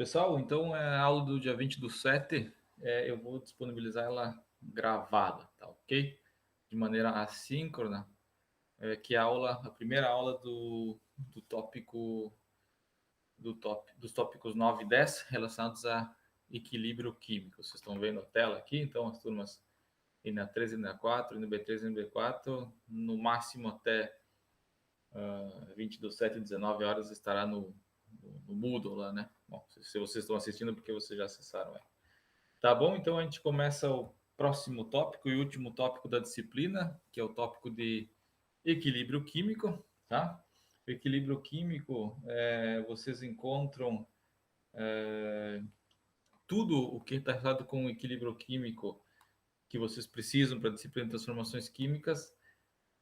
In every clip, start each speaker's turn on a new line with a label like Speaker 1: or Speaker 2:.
Speaker 1: Pessoal, então a aula do dia 20/7, eu vou disponibilizar ela gravada, tá ok? De maneira assíncrona, que a primeira aula do tópico, dos tópicos 9 e 10 relacionados a equilíbrio químico. Vocês estão vendo a tela aqui, então as turmas NA3, NA4, NB3, NB4, no máximo até 20/7, 19 horas estará no Moodle lá, né? Bom, se vocês estão assistindo, porque vocês já acessaram. Tá bom? Então a gente começa o próximo tópico e último tópico da disciplina, que é o tópico de equilíbrio químico, tá? O equilíbrio químico, vocês encontram tudo o que está relacionado com o equilíbrio químico que vocês precisam para a disciplina de transformações químicas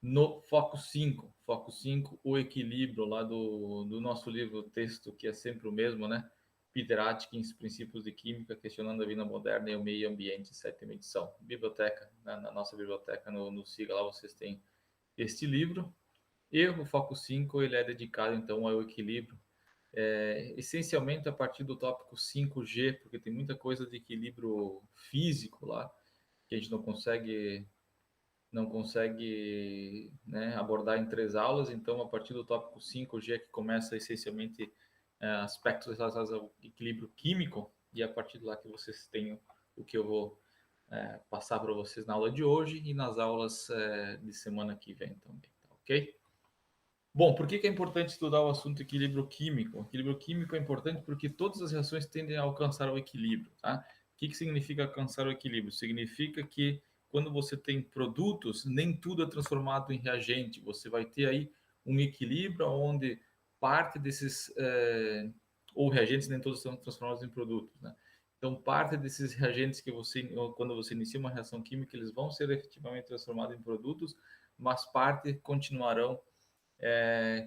Speaker 1: no foco 5. Foco 5, o equilíbrio lá do nosso livro texto, que é sempre o mesmo, né? Peter Atkins, Princípios de Química, Questionando a Vida Moderna e o Meio Ambiente, 7ª edição. Biblioteca, na nossa biblioteca, no Siga lá, vocês têm este livro. E o foco 5, ele é dedicado, então, ao equilíbrio. Essencialmente a partir do tópico 5G, porque tem muita coisa de equilíbrio físico lá, que a gente não consegue, né, abordar em 3 aulas. Então, a partir do tópico 5G, que começa essencialmente aspectos relacionados ao equilíbrio químico, e a partir de lá que vocês têm o que eu vou passar para vocês na aula de hoje e nas aulas de semana que vem também, tá ok? Bom, por que é importante estudar o assunto equilíbrio químico? O equilíbrio químico é importante porque todas as reações tendem a alcançar o equilíbrio, tá? O que significa alcançar o equilíbrio? Significa que quando você tem produtos, nem tudo é transformado em reagente. Você vai ter aí um equilíbrio onde parte desses, ou reagentes, nem todos são transformados em produtos, né? Então, parte desses reagentes que quando você inicia uma reação química, eles vão ser efetivamente transformados em produtos, mas parte continuarão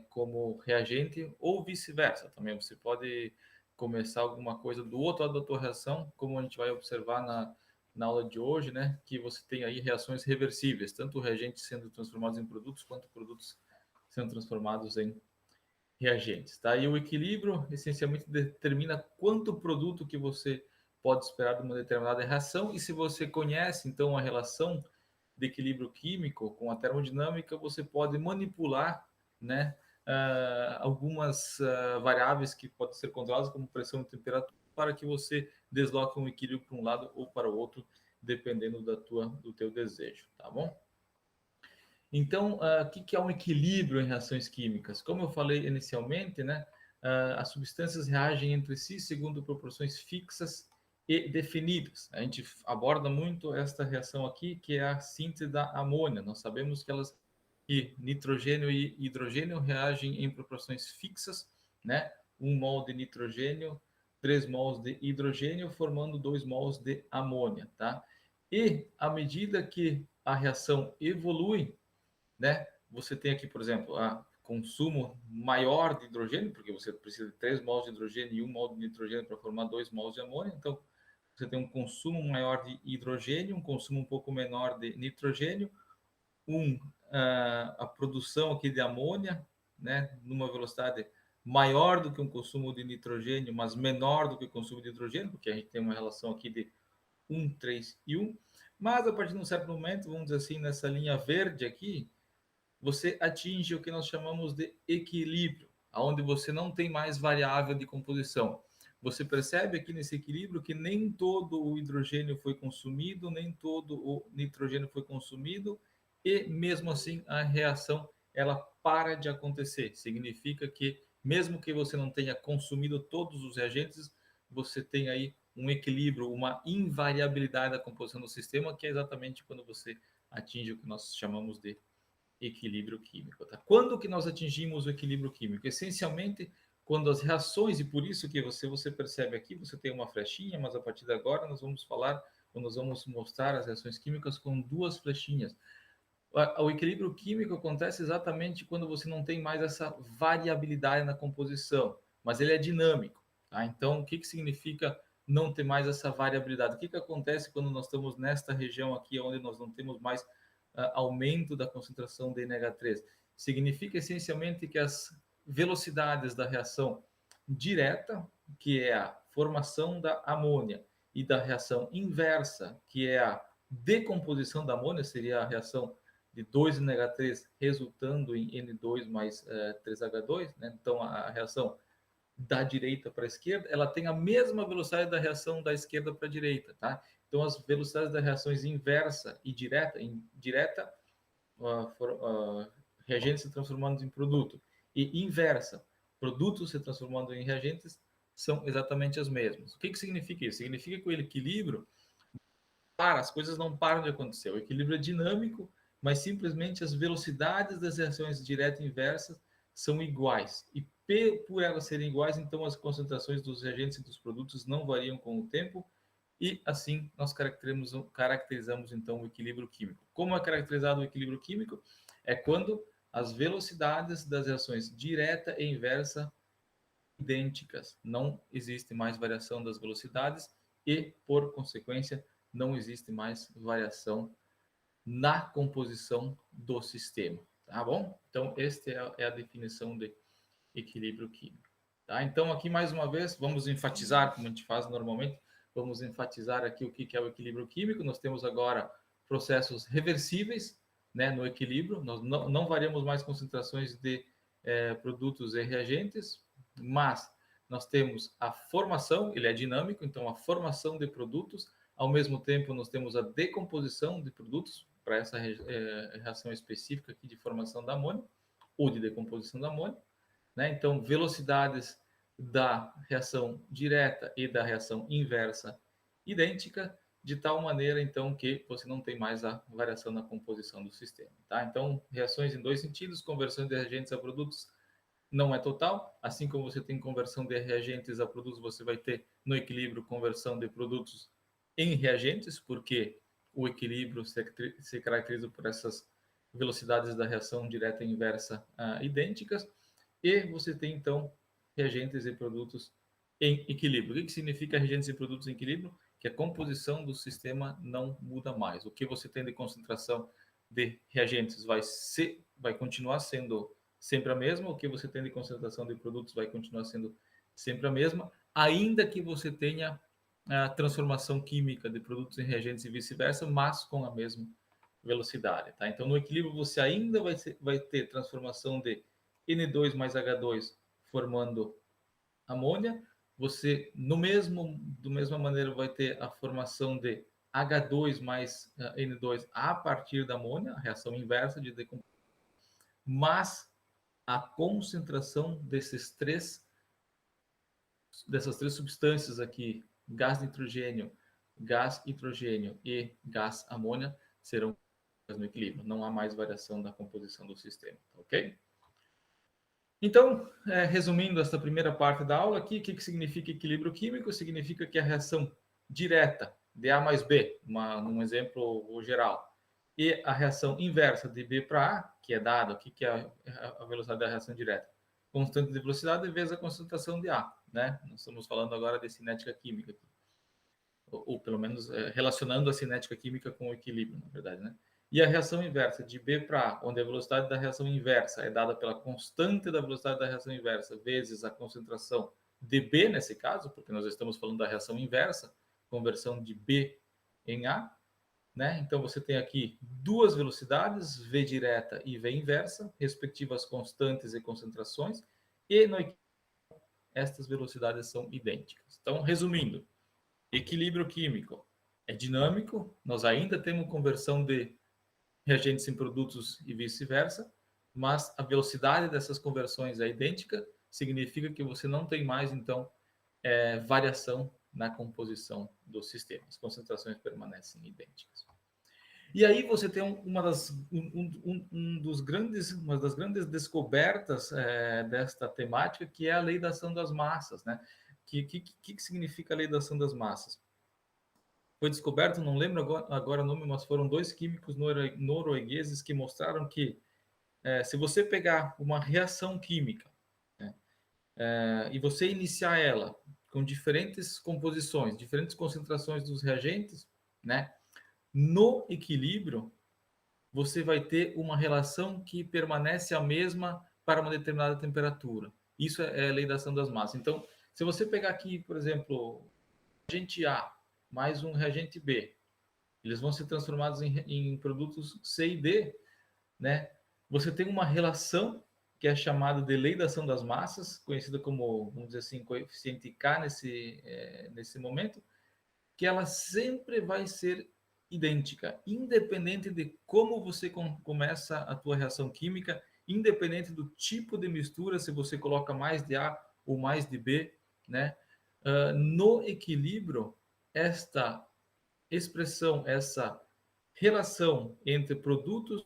Speaker 1: como reagente ou vice-versa também. Você pode começar alguma coisa do outro lado da tua reação, como a gente vai observar na aula de hoje, né? Que você tem aí reações reversíveis, tanto reagentes sendo transformados em produtos, quanto produtos sendo transformados em reagentes, tá? E o equilíbrio essencialmente determina quanto produto que você pode esperar de uma determinada reação, e se você conhece então a relação de equilíbrio químico com a termodinâmica, você pode manipular, né, algumas variáveis que podem ser controladas, como pressão e temperatura, para que você desloque um equilíbrio para um lado ou para o outro, dependendo do teu desejo, tá bom? Então, o que é um equilíbrio em reações químicas? Como eu falei inicialmente, né, as substâncias reagem entre si segundo proporções fixas e definidas. A gente aborda muito esta reação aqui, que é a síntese da amônia. Nós sabemos que nitrogênio e hidrogênio reagem em proporções fixas, né? 1 mol de nitrogênio, 3 mols de hidrogênio, formando 2 mols de amônia, tá? E à medida que a reação evolui, né? Você tem aqui, por exemplo, consumo maior de hidrogênio, porque você precisa de 3 mols de hidrogênio e 1 mol de nitrogênio para formar 2 mols de amônia. Então, você tem um consumo maior de hidrogênio, um consumo um pouco menor de nitrogênio, a produção aqui de amônia, né, numa velocidade maior do que um consumo de nitrogênio, mas menor do que o consumo de hidrogênio, porque a gente tem uma relação aqui de 1, 3 e 1. Mas a partir de um certo momento, vamos dizer assim, nessa linha verde aqui, você atinge o que nós chamamos de equilíbrio, onde você não tem mais variável de composição. Você percebe aqui nesse equilíbrio que nem todo o hidrogênio foi consumido, nem todo o nitrogênio foi consumido, e mesmo assim a reação ela para de acontecer. Significa que mesmo que você não tenha consumido todos os reagentes, você tem aí um equilíbrio, uma invariabilidade da composição do sistema, que é exatamente quando você atinge o que nós chamamos de equilíbrio químico. Tá? Quando que nós atingimos o equilíbrio químico? Essencialmente, quando as reações, e por isso que você percebe aqui, você tem uma flechinha, mas a partir de agora nós vamos falar, ou nós vamos mostrar as reações químicas com 2 flechinhas. O equilíbrio químico acontece exatamente quando você não tem mais essa variabilidade na composição, mas ele é dinâmico. Tá? Então, o que significa não ter mais essa variabilidade? O que acontece quando nós estamos nesta região aqui, onde nós não temos mais aumento da concentração de NH3? Significa essencialmente que as velocidades da reação direta, que é a formação da amônia e da reação inversa, que é a decomposição da amônia, seria a reação de 2NH3 resultando em N2 mais 3H2, né? Então a reação da direita para a esquerda, ela tem a mesma velocidade da reação da esquerda para a direita, tá? Então as velocidades das reações inversa e direta, reagentes se transformando em produto, e inversa, produtos se transformando em reagentes, são exatamente as mesmas. O que significa isso? Significa que o equilíbrio as coisas não param de acontecer. O equilíbrio é dinâmico, mas simplesmente as velocidades das reações direta e inversa são iguais. E por elas serem iguais, então as concentrações dos reagentes e dos produtos não variam com o tempo, e assim nós caracterizamos então o equilíbrio químico. Como é caracterizado o equilíbrio químico? É quando as velocidades das reações direta e inversa idênticas. Não existe mais variação das velocidades e, por consequência, não existe mais variação na composição do sistema. Tá bom? Então, esta é a definição de equilíbrio químico. Tá? Então, aqui mais uma vez, vamos enfatizar, como a gente faz normalmente, vamos enfatizar aqui o que é o equilíbrio químico. Nós temos agora processos reversíveis, né, no equilíbrio. Nós não variamos mais concentrações de produtos e reagentes, mas nós temos a formação, ele é dinâmico, então a formação de produtos, ao mesmo tempo nós temos a decomposição de produtos para essa reação específica aqui de formação da amônia ou de decomposição da amônia, né? Então velocidades da reação direta e da reação inversa idêntica, de tal maneira então que você não tem mais a variação na composição do sistema, tá? Então reações em dois sentidos, conversão de reagentes a produtos não é total, assim como você tem conversão de reagentes a produtos, você vai ter no equilíbrio conversão de produtos em reagentes, porque o equilíbrio se caracteriza por essas velocidades da reação direta e inversa idênticas, e você tem então reagentes e produtos em equilíbrio. O que significa reagentes e produtos em equilíbrio? Que a composição do sistema não muda mais. O que você tem de concentração de reagentes vai continuar sendo sempre a mesma, o que você tem de concentração de produtos vai continuar sendo sempre a mesma, ainda que você tenha a transformação química de produtos em reagentes e vice-versa, mas com a mesma velocidade. Tá? Então, no equilíbrio, você ainda vai ter transformação de N2 mais H2 formando amônia, você, da mesma maneira, vai ter a formação de H2 mais N2 a partir da amônia, a reação inversa de decomposição, mas a concentração dessas três substâncias aqui, gás nitrogênio, gás hidrogênio e gás amônia, serão no equilíbrio. Não há mais variação da composição do sistema, ok? Então, resumindo esta primeira parte da aula aqui, o que significa equilíbrio químico? Significa que a reação direta de A mais B, num exemplo geral, e a reação inversa de B para A, que é dada, o que é a velocidade da reação direta? Constante de velocidade vezes a concentração de A, né? Nós estamos falando agora de cinética química, ou pelo menos relacionando a cinética química com o equilíbrio, na verdade, né? E a reação inversa de B para A, onde a velocidade da reação inversa é dada pela constante da velocidade da reação inversa vezes a concentração de B, nesse caso, porque nós estamos falando da reação inversa, conversão de B em A, né? Então você tem aqui duas velocidades, V direta e V inversa, respectivas constantes e concentrações, e no equilíbrio estas velocidades são idênticas. Então, resumindo, equilíbrio químico é dinâmico, nós ainda temos conversão de reagentes em produtos e vice-versa, mas a velocidade dessas conversões é idêntica, significa que você não tem mais, então, variação na composição do sistema. As concentrações permanecem idênticas. E aí você tem uma das grandes descobertas desta temática, que é a lei da ação das massas, né? Que significa a lei da ação das massas? Foi descoberto, não lembro agora o nome, mas foram dois químicos noruegueses que mostraram que se você pegar uma reação química, né, e você iniciar ela com diferentes composições, diferentes concentrações dos reagentes, né, no equilíbrio, você vai ter uma relação que permanece a mesma para uma determinada temperatura. Isso é a lei da ação das massas. Então, Se você pegar aqui, por exemplo, reagente A mais um reagente B, eles vão ser transformados em produtos C e D, né? Você tem uma relação que é chamada de lei da ação das massas, conhecida como, vamos dizer assim, coeficiente K nesse momento, que ela sempre vai ser idêntica, independente de como você começa a tua reação química, independente do tipo de mistura, se você coloca mais de A ou mais de B, né? No equilíbrio, esta expressão, essa relação entre produtos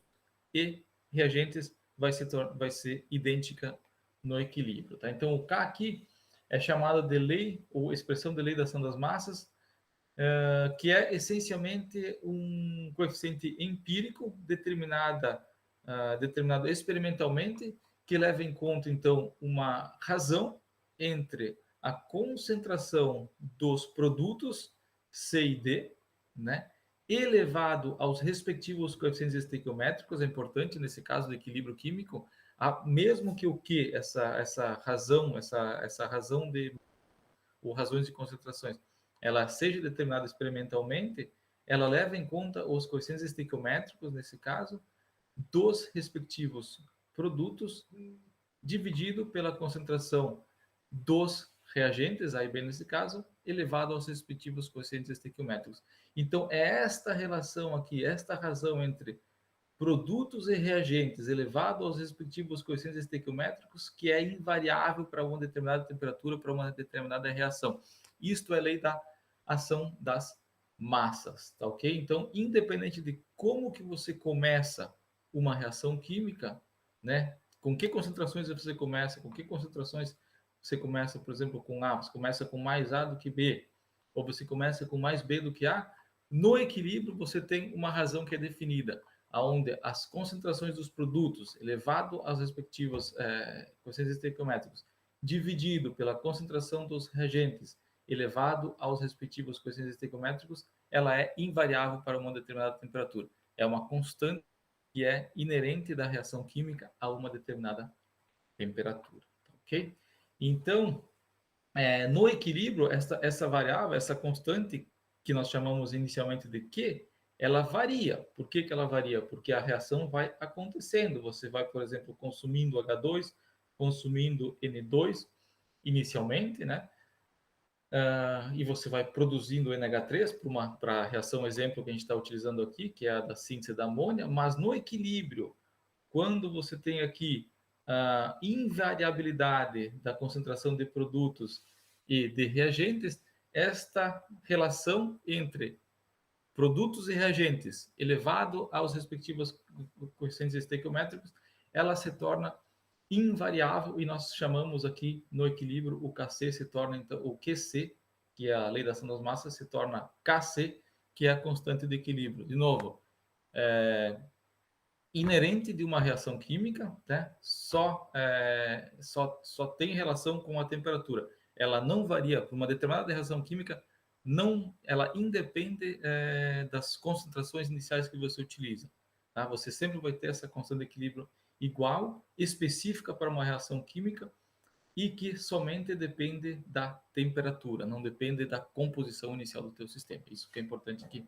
Speaker 1: e reagentes vai ser idêntica no equilíbrio. Tá? Então, o K aqui é chamado de lei ou expressão de lei da ação das massas, que é essencialmente um coeficiente empírico determinado experimentalmente, que leva em conta, então, uma razão entre a concentração dos produtos C e D, né, elevado aos respectivos coeficientes estequiométricos, é importante nesse caso do equilíbrio químico, mesmo que essa razão de ou razões de concentrações, ela seja determinada experimentalmente, ela leva em conta os coeficientes estequiométricos, nesse caso, dos respectivos produtos, dividido pela concentração dos reagentes, A e B nesse caso, elevado aos respectivos coeficientes estequiométricos. Então, é esta relação aqui, esta razão entre produtos e reagentes elevado aos respectivos coeficientes estequiométricos, que é invariável para uma determinada temperatura, para uma determinada reação. Isto é lei da ação das massas, tá ok? Então, independente de como que você começa uma reação química, né? Com que concentrações você começa, com que concentrações você começa, por exemplo, com A, você começa com mais A do que B, ou você começa com mais B do que A, no equilíbrio você tem uma razão que é definida, onde as concentrações dos produtos elevado aos respectivos coeficientes estequiométricos, dividido pela concentração dos reagentes elevado aos respectivos coeficientes estequiométricos, ela é invariável para uma determinada temperatura. É uma constante que é inerente da reação química a uma determinada temperatura, ok? Então, no equilíbrio, essa variável, essa constante, que nós chamamos inicialmente de Q, ela varia. Por que ela varia? Porque a reação vai acontecendo. Você vai, por exemplo, consumindo H2, consumindo N2 inicialmente, né? E você vai produzindo NH3 para a reação exemplo que a gente está utilizando aqui, que é a da síntese da amônia, mas no equilíbrio, quando você tem aqui a invariabilidade da concentração de produtos e de reagentes, esta relação entre produtos e reagentes elevado aos respectivos coeficientes estequiométricos, ela se torna invariável e nós chamamos aqui no equilíbrio o Kc se torna então o QC, que é a lei da ação das massas, se torna Kc, que é a constante de equilíbrio. De novo, inerente de uma reação química, né? Só tem relação com a temperatura. Ela não varia para uma determinada reação química, não, ela independe das concentrações iniciais que você utiliza. Tá? Você sempre vai ter essa constante de equilíbrio igual, específica para uma reação química e que somente depende da temperatura, não depende da composição inicial do teu sistema. Isso que é importante que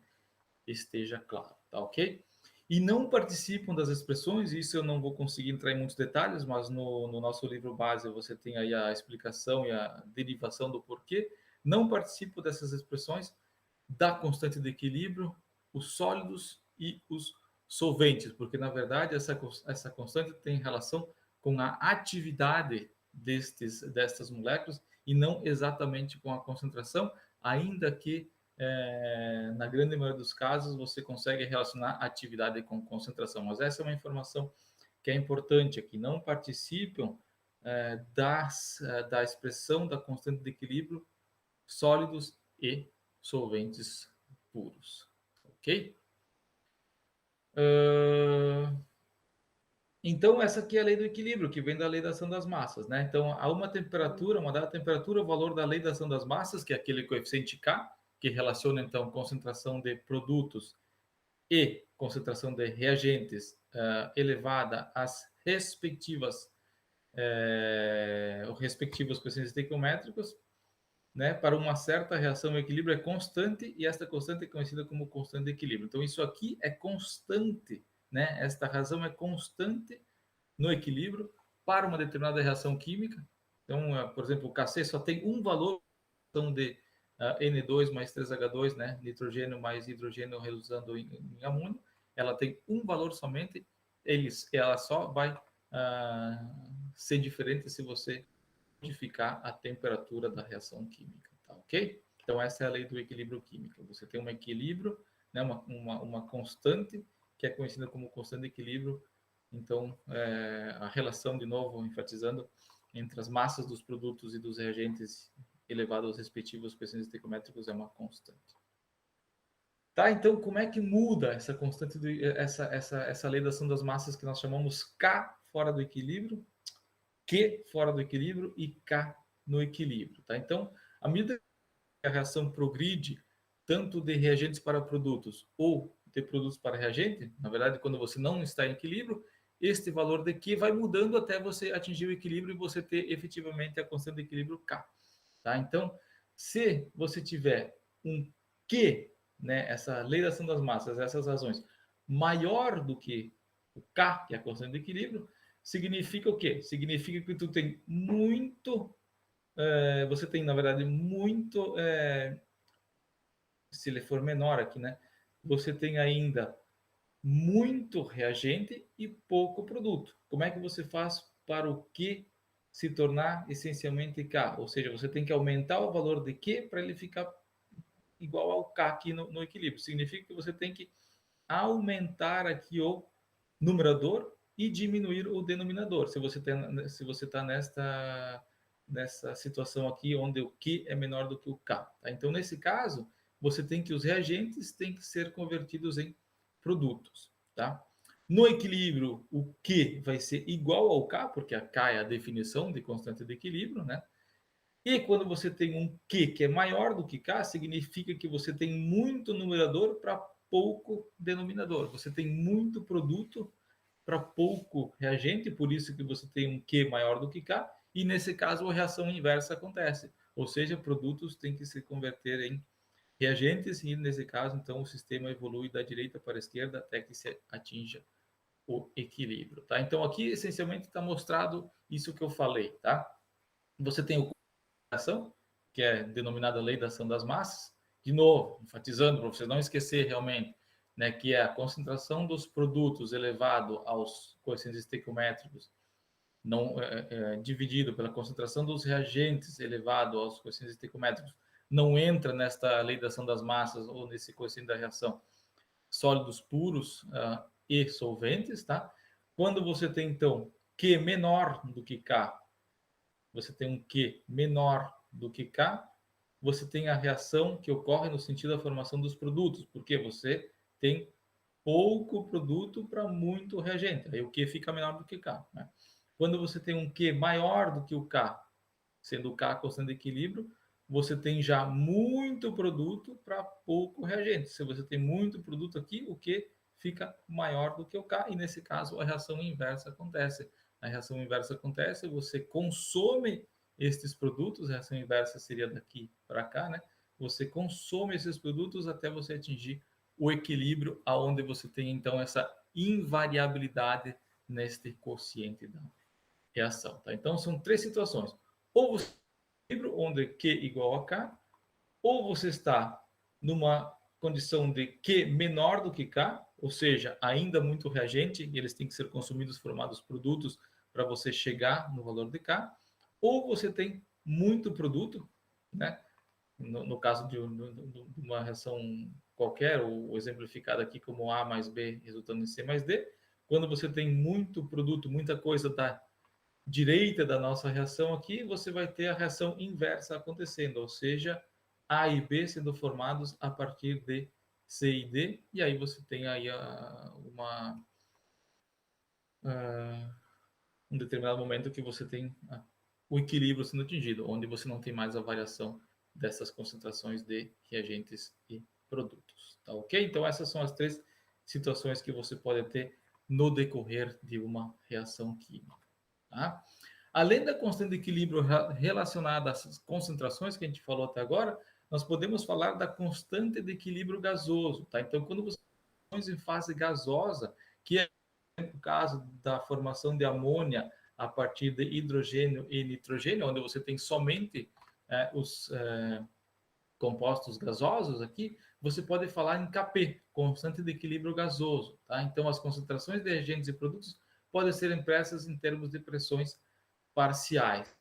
Speaker 1: esteja claro, tá ok? E não participam das expressões, isso eu não vou conseguir entrar em muitos detalhes, mas no nosso livro base você tem aí a explicação e a derivação do porquê. Não participam dessas expressões da constante de equilíbrio, os sólidos e os solventes, porque na verdade essa constante tem relação com a atividade destas moléculas e não exatamente com a concentração, ainda que na grande maioria dos casos você consegue relacionar atividade com concentração. Mas essa é uma informação que é importante aqui. Não participam da expressão da constante de equilíbrio sólidos e solventes puros. Ok? Então, essa aqui é a lei do equilíbrio, que vem da lei da ação das massas, né? Então, a uma temperatura, uma dada temperatura, o valor da lei da ação das massas, que é aquele coeficiente K, que relaciona, então, concentração de produtos e concentração de reagentes elevada às respectivos coeficientes estequiométricos, né, para uma certa reação, o equilíbrio é constante e esta constante é conhecida como constante de equilíbrio. Então, isso aqui é constante, né? Esta razão é constante no equilíbrio para uma determinada reação química. Então, por exemplo, o Kc só tem um valor de N2 mais 3H2, né? Nitrogênio mais hidrogênio reduzindo em amônio. Ela tem um valor somente, ela só vai ser diferente se você modificar a temperatura da reação química, tá ok? Então, essa é a lei do equilíbrio químico. Você tem um equilíbrio, né, uma constante, que é conhecida como constante de equilíbrio. Então, a relação, de novo, enfatizando, entre as massas dos produtos e dos reagentes elevado aos respectivos coeficientes estequiométricos é uma constante. Tá, então como é que muda essa constante, essa lei da ação das massas que nós chamamos K fora do equilíbrio, Q fora do equilíbrio e K no equilíbrio, tá? Então, à medida que a reação progride, tanto de reagentes para produtos ou de produtos para reagente, na verdade, quando você não está em equilíbrio, este valor de Q vai mudando até você atingir o equilíbrio e você ter efetivamente a constante de equilíbrio K. Tá? Então, se você tiver um Q, né, essa lei da ação das massas, essas razões, maior do que o K, que é a constante de equilíbrio, significa o quê? Significa que tu tem muito, você tem, na verdade, muito, se ele for menor aqui, né? Você tem ainda muito reagente e pouco produto. Como é que você faz para o Q se tornar essencialmente K? Ou seja, você tem que aumentar o valor de Q para ele ficar igual ao K aqui no equilíbrio. Significa que você tem que aumentar aqui o numerador e diminuir o denominador. Se você está nessa situação aqui onde o Q é menor do que o K. Tá? Então, nesse caso, você tem que os reagentes têm que ser convertidos em produtos. Tá? No equilíbrio, o Q vai ser igual ao K, porque a K é a definição de constante de equilíbrio, né? E quando você tem um Q que é maior do que K, significa que você tem muito numerador para pouco denominador. Você tem muito produto para pouco reagente, por isso que você tem um Q maior do que K, e nesse caso a reação inversa acontece. Ou seja, produtos têm que se converter em reagentes, e nesse caso, então, o sistema evolui da direita para a esquerda até que se atinja o equilíbrio. Tá? Então, aqui, essencialmente, está mostrado isso que eu falei. Tá? Você tem o ação, que é denominada lei da ação das massas, de novo, enfatizando para vocês não esquecer realmente, né, que é a concentração dos produtos elevado aos coeficientes estequiométricos, não dividido pela concentração dos reagentes elevado aos coeficientes estequiométricos, não entra nesta lei da ação das massas ou nesse coeficiente da reação sólidos puros e solventes, tá? Quando você tem então Q menor do que K, você tem um Q menor do que K, você tem a reação que ocorre no sentido da formação dos produtos, porque você tem pouco produto para muito reagente. Aí o Q fica menor do que K. Né? Quando você tem um Q maior do que o K, sendo o K constante de equilíbrio, você tem já muito produto para pouco reagente. Se você tem muito produto aqui, o Q fica maior do que o K, e nesse caso a reação inversa acontece. A reação inversa acontece, você consome estes produtos, a reação inversa seria daqui para cá, né? Você consome esses produtos até você atingir o equilíbrio, aonde você tem então essa invariabilidade neste quociente da reação. Tá? Então são três situações. Ou você equilíbrio onde Q igual a K, ou você está numa condição de Q menor do que K, ou seja, ainda muito reagente, e eles têm que ser consumidos, formados produtos para você chegar no valor de K, ou você tem muito produto, né? No caso de uma reação qualquer, ou exemplificada aqui como A mais B resultando em C mais D, quando você tem muito produto, muita coisa da direita da nossa reação aqui, você vai ter a reação inversa acontecendo, ou seja, A e B sendo formados a partir de C e D, e aí você tem aí um determinado momento que você tem o equilíbrio sendo atingido, onde você não tem mais a variação dessas concentrações de reagentes e produtos, tá ok? Então essas são as três situações que você pode ter no decorrer de uma reação química, tá? Além da constante de equilíbrio relacionada às concentrações que a gente falou até agora, nós podemos falar da constante de equilíbrio gasoso, tá? Então, quando você tem em fase gasosa, que é o caso da formação de amônia a partir de hidrogênio e nitrogênio, onde você tem somente os compostos gasosos aqui, você pode falar em Kp, constante de equilíbrio gasoso, tá? Então, as concentrações de reagentes e produtos podem ser impressas em termos de pressões parciais.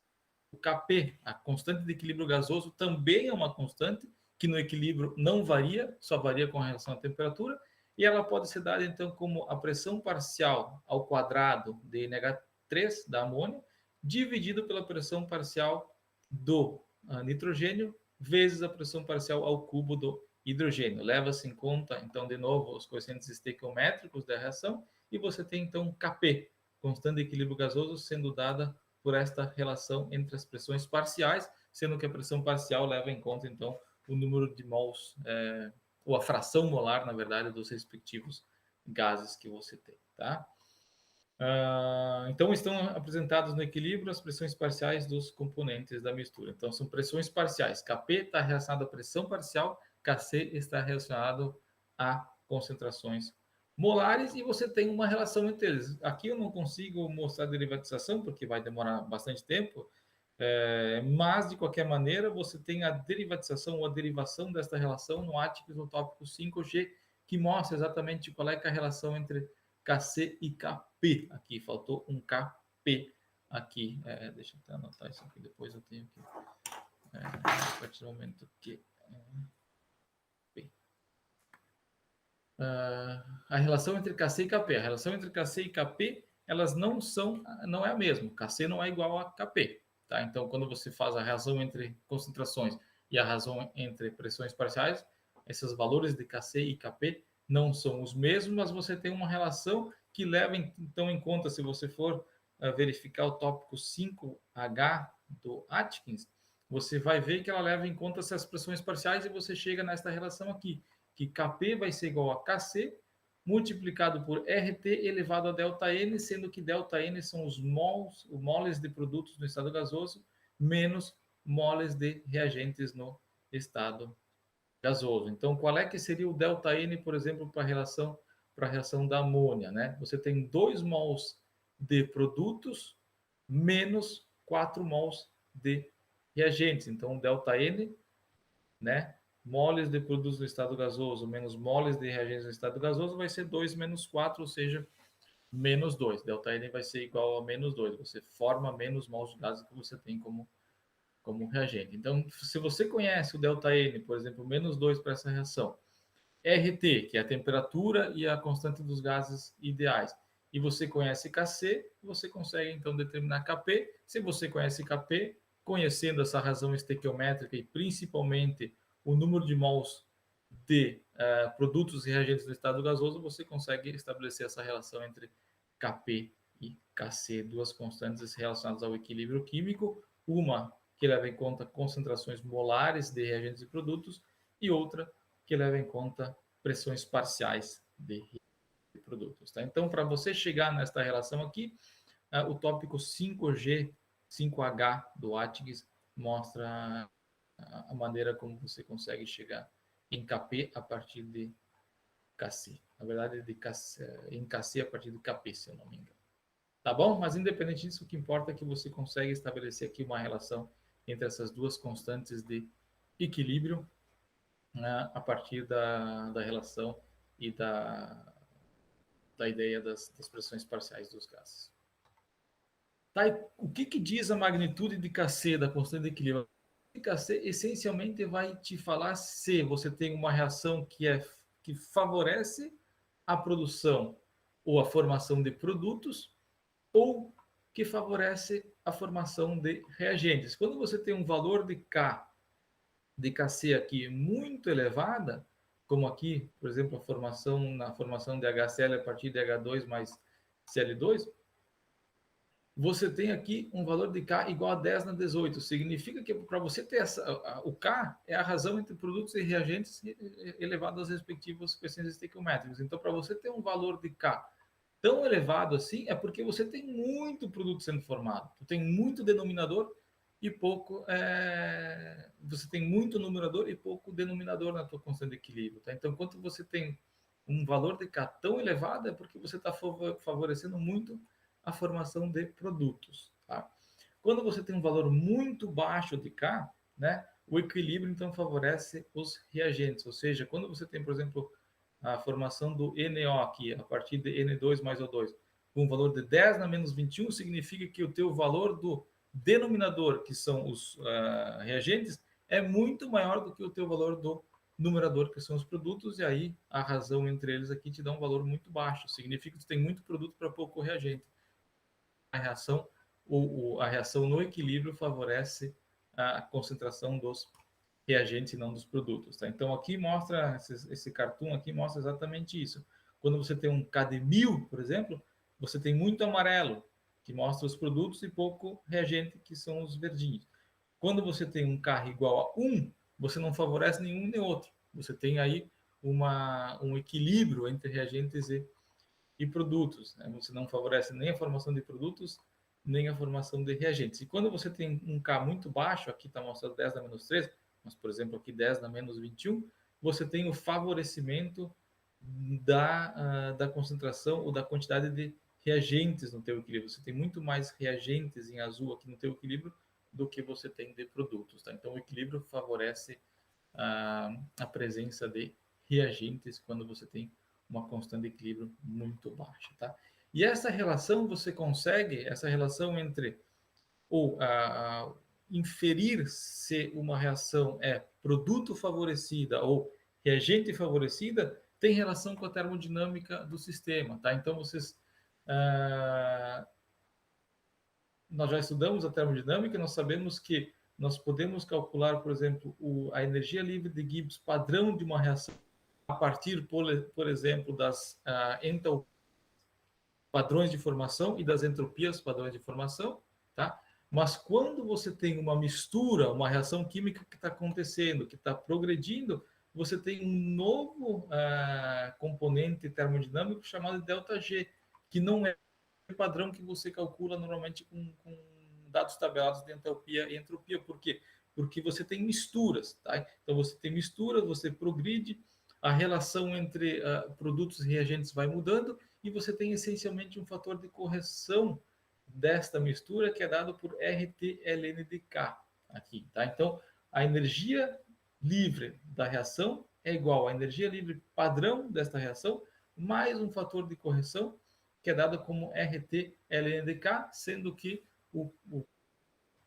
Speaker 1: O Kp, a constante de equilíbrio gasoso, também é uma constante que no equilíbrio não varia, só varia com relação à temperatura, e ela pode ser dada então como a pressão parcial ao quadrado de NH3 da amônia, dividido pela pressão parcial do nitrogênio vezes a pressão parcial ao cubo do hidrogênio. Leva-se em conta, então, de novo, os coeficientes estequiométricos da reação, e você tem, então, Kp, constante de equilíbrio gasoso, sendo dada por esta relação entre as pressões parciais, sendo que a pressão parcial leva em conta, então, o número de mols, ou a fração molar, na verdade, dos respectivos gases que você tem, tá? Então, estão apresentados no equilíbrio as pressões parciais dos componentes da mistura. Então, são pressões parciais. Kp está relacionado à pressão parcial, Kc está relacionado a concentrações molares, e você tem uma relação entre eles. Aqui eu não consigo mostrar a derivatização, porque vai demorar bastante tempo, mas, de qualquer maneira, você tem a derivatização ou a derivação desta relação no Áticos no tópico 5G, que mostra exatamente qual é a relação entre Kc e Kp. Aqui faltou um Kp aqui. Deixa eu até anotar isso aqui, depois eu tenho que. A partir do momento que. A relação entre Kc e Kp. A relação entre Kc e Kp, elas não é a mesma. Kc não é igual a Kp. Tá? Então, quando você faz a relação entre concentrações e a razão entre pressões parciais, esses valores de Kc e Kp não são os mesmos, mas você tem uma relação que leva, então, em conta, se você for verificar o tópico 5H do Atkins, você vai ver que ela leva em conta essas pressões parciais e você chega nesta relação aqui, que Kp vai ser igual a Kc multiplicado por RT elevado a ΔN, sendo que ΔN são os moles de produtos no estado gasoso, menos moles de reagentes no estado gasoso. Então, qual é que seria o ΔN, por exemplo, para a reação da amônia, né? Você tem 2 mols de produtos menos 4 mols de reagentes. Então, ΔN, né? Moles de produtos no estado gasoso menos moles de reagentes no estado gasoso vai ser 2 menos 4, ou seja, menos 2. ΔN vai ser igual a menos 2. Você forma menos mols de gases que você tem como reagente. Então, se você conhece o ΔN, por exemplo, menos 2 para essa reação, RT, que é a temperatura e a constante dos gases ideais, e você conhece Kc, você consegue então determinar Kp. Se você conhece Kp, conhecendo essa razão estequiométrica e principalmente o número de mols de produtos e reagentes no estado gasoso, você consegue estabelecer essa relação entre Kp e Kc, duas constantes relacionadas ao equilíbrio químico, uma que leva em conta concentrações molares de reagentes e produtos, e outra que leva em conta pressões parciais de produtos. Tá? Então, para você chegar nesta relação aqui, o tópico 5G, 5H do Atkins mostra a maneira como você consegue chegar em Kp a partir de Kc. Na verdade, em Kc a partir de Kp, se eu não me engano. Tá bom? Mas independente disso, o que importa é que você consegue estabelecer aqui uma relação entre essas duas constantes de equilíbrio, né, a partir da relação e da ideia das pressões parciais dos gases. Tá, e o que diz a magnitude de Kc da constante de equilíbrio? Kc essencialmente vai te falar se você tem uma reação que favorece a produção ou a formação de produtos ou que favorece a formação de reagentes. Quando você tem um valor de Kc aqui muito elevada, como aqui, por exemplo, na formação de HCl a partir de H2 mais Cl2, você tem aqui um valor de K igual a 10 na 18. Significa que para você ter o K é a razão entre produtos e reagentes elevado aos respectivos coeficientes estequiométricos. Então, para você ter um valor de K tão elevado assim, é porque você tem muito produto sendo formado. Tu tem muito denominador e pouco... você tem muito numerador e pouco denominador na tua constante de equilíbrio. Tá? Então, quando você tem um valor de K tão elevado, é porque você está favorecendo muito a formação de produtos. Tá? Quando você tem um valor muito baixo de K, né, o equilíbrio então favorece os reagentes. Ou seja, quando você tem, por exemplo, a formação do NO aqui, a partir de N2 mais O2, com um valor de 10 na menos 21, significa que o teu valor do denominador, que são os reagentes, é muito maior do que o teu valor do numerador, que são os produtos, e aí a razão entre eles aqui te dá um valor muito baixo. Significa que tu tem muito produto para pouco reagente. A reação, a reação no equilíbrio favorece a concentração dos reagentes e não dos produtos. Tá? Então aqui mostra, esse cartoon aqui mostra exatamente isso. Quando você tem um K de 1000, por exemplo, você tem muito amarelo, que mostra os produtos, e pouco reagente, que são os verdinhos. Quando você tem um K igual a 1, você não favorece nenhum nem outro. Você tem aí um equilíbrio entre reagentes e produtos. Né? Você não favorece nem a formação de produtos, nem a formação de reagentes. E quando você tem um K muito baixo, aqui está mostrando 10 na menos 3, mas, por exemplo, aqui 10 na menos 21, você tem o favorecimento da concentração ou da quantidade de reagentes no teu equilíbrio. Você tem muito mais reagentes em azul aqui no teu equilíbrio do que você tem de produtos. Tá? Então, o equilíbrio favorece a presença de reagentes quando você tem uma constante de equilíbrio muito baixa. Tá? E essa relação você consegue, essa relação entre ou inferir se uma reação é produto favorecida ou reagente favorecida, tem relação com a termodinâmica do sistema. Tá? Então, nós já estudamos a termodinâmica, nós sabemos que nós podemos calcular, por exemplo, a energia livre de Gibbs padrão de uma reação a partir, por exemplo, das padrões de formação e das entropias padrões de formação, tá? Mas quando você tem uma mistura, uma reação química que está acontecendo, que está progredindo, você tem um novo componente termodinâmico chamado ΔG, que não é o padrão que você calcula normalmente com dados tabelados de entalpia e entropia. Por quê? Porque você tem misturas, tá? Então você tem misturas, você progride, a relação entre produtos e reagentes vai mudando, e você tem essencialmente um fator de correção desta mistura que é dado por RT-ln de K aqui, tá? Então, a energia livre da reação é igual à energia livre padrão desta reação mais um fator de correção que é dado como RT-ln de K, sendo que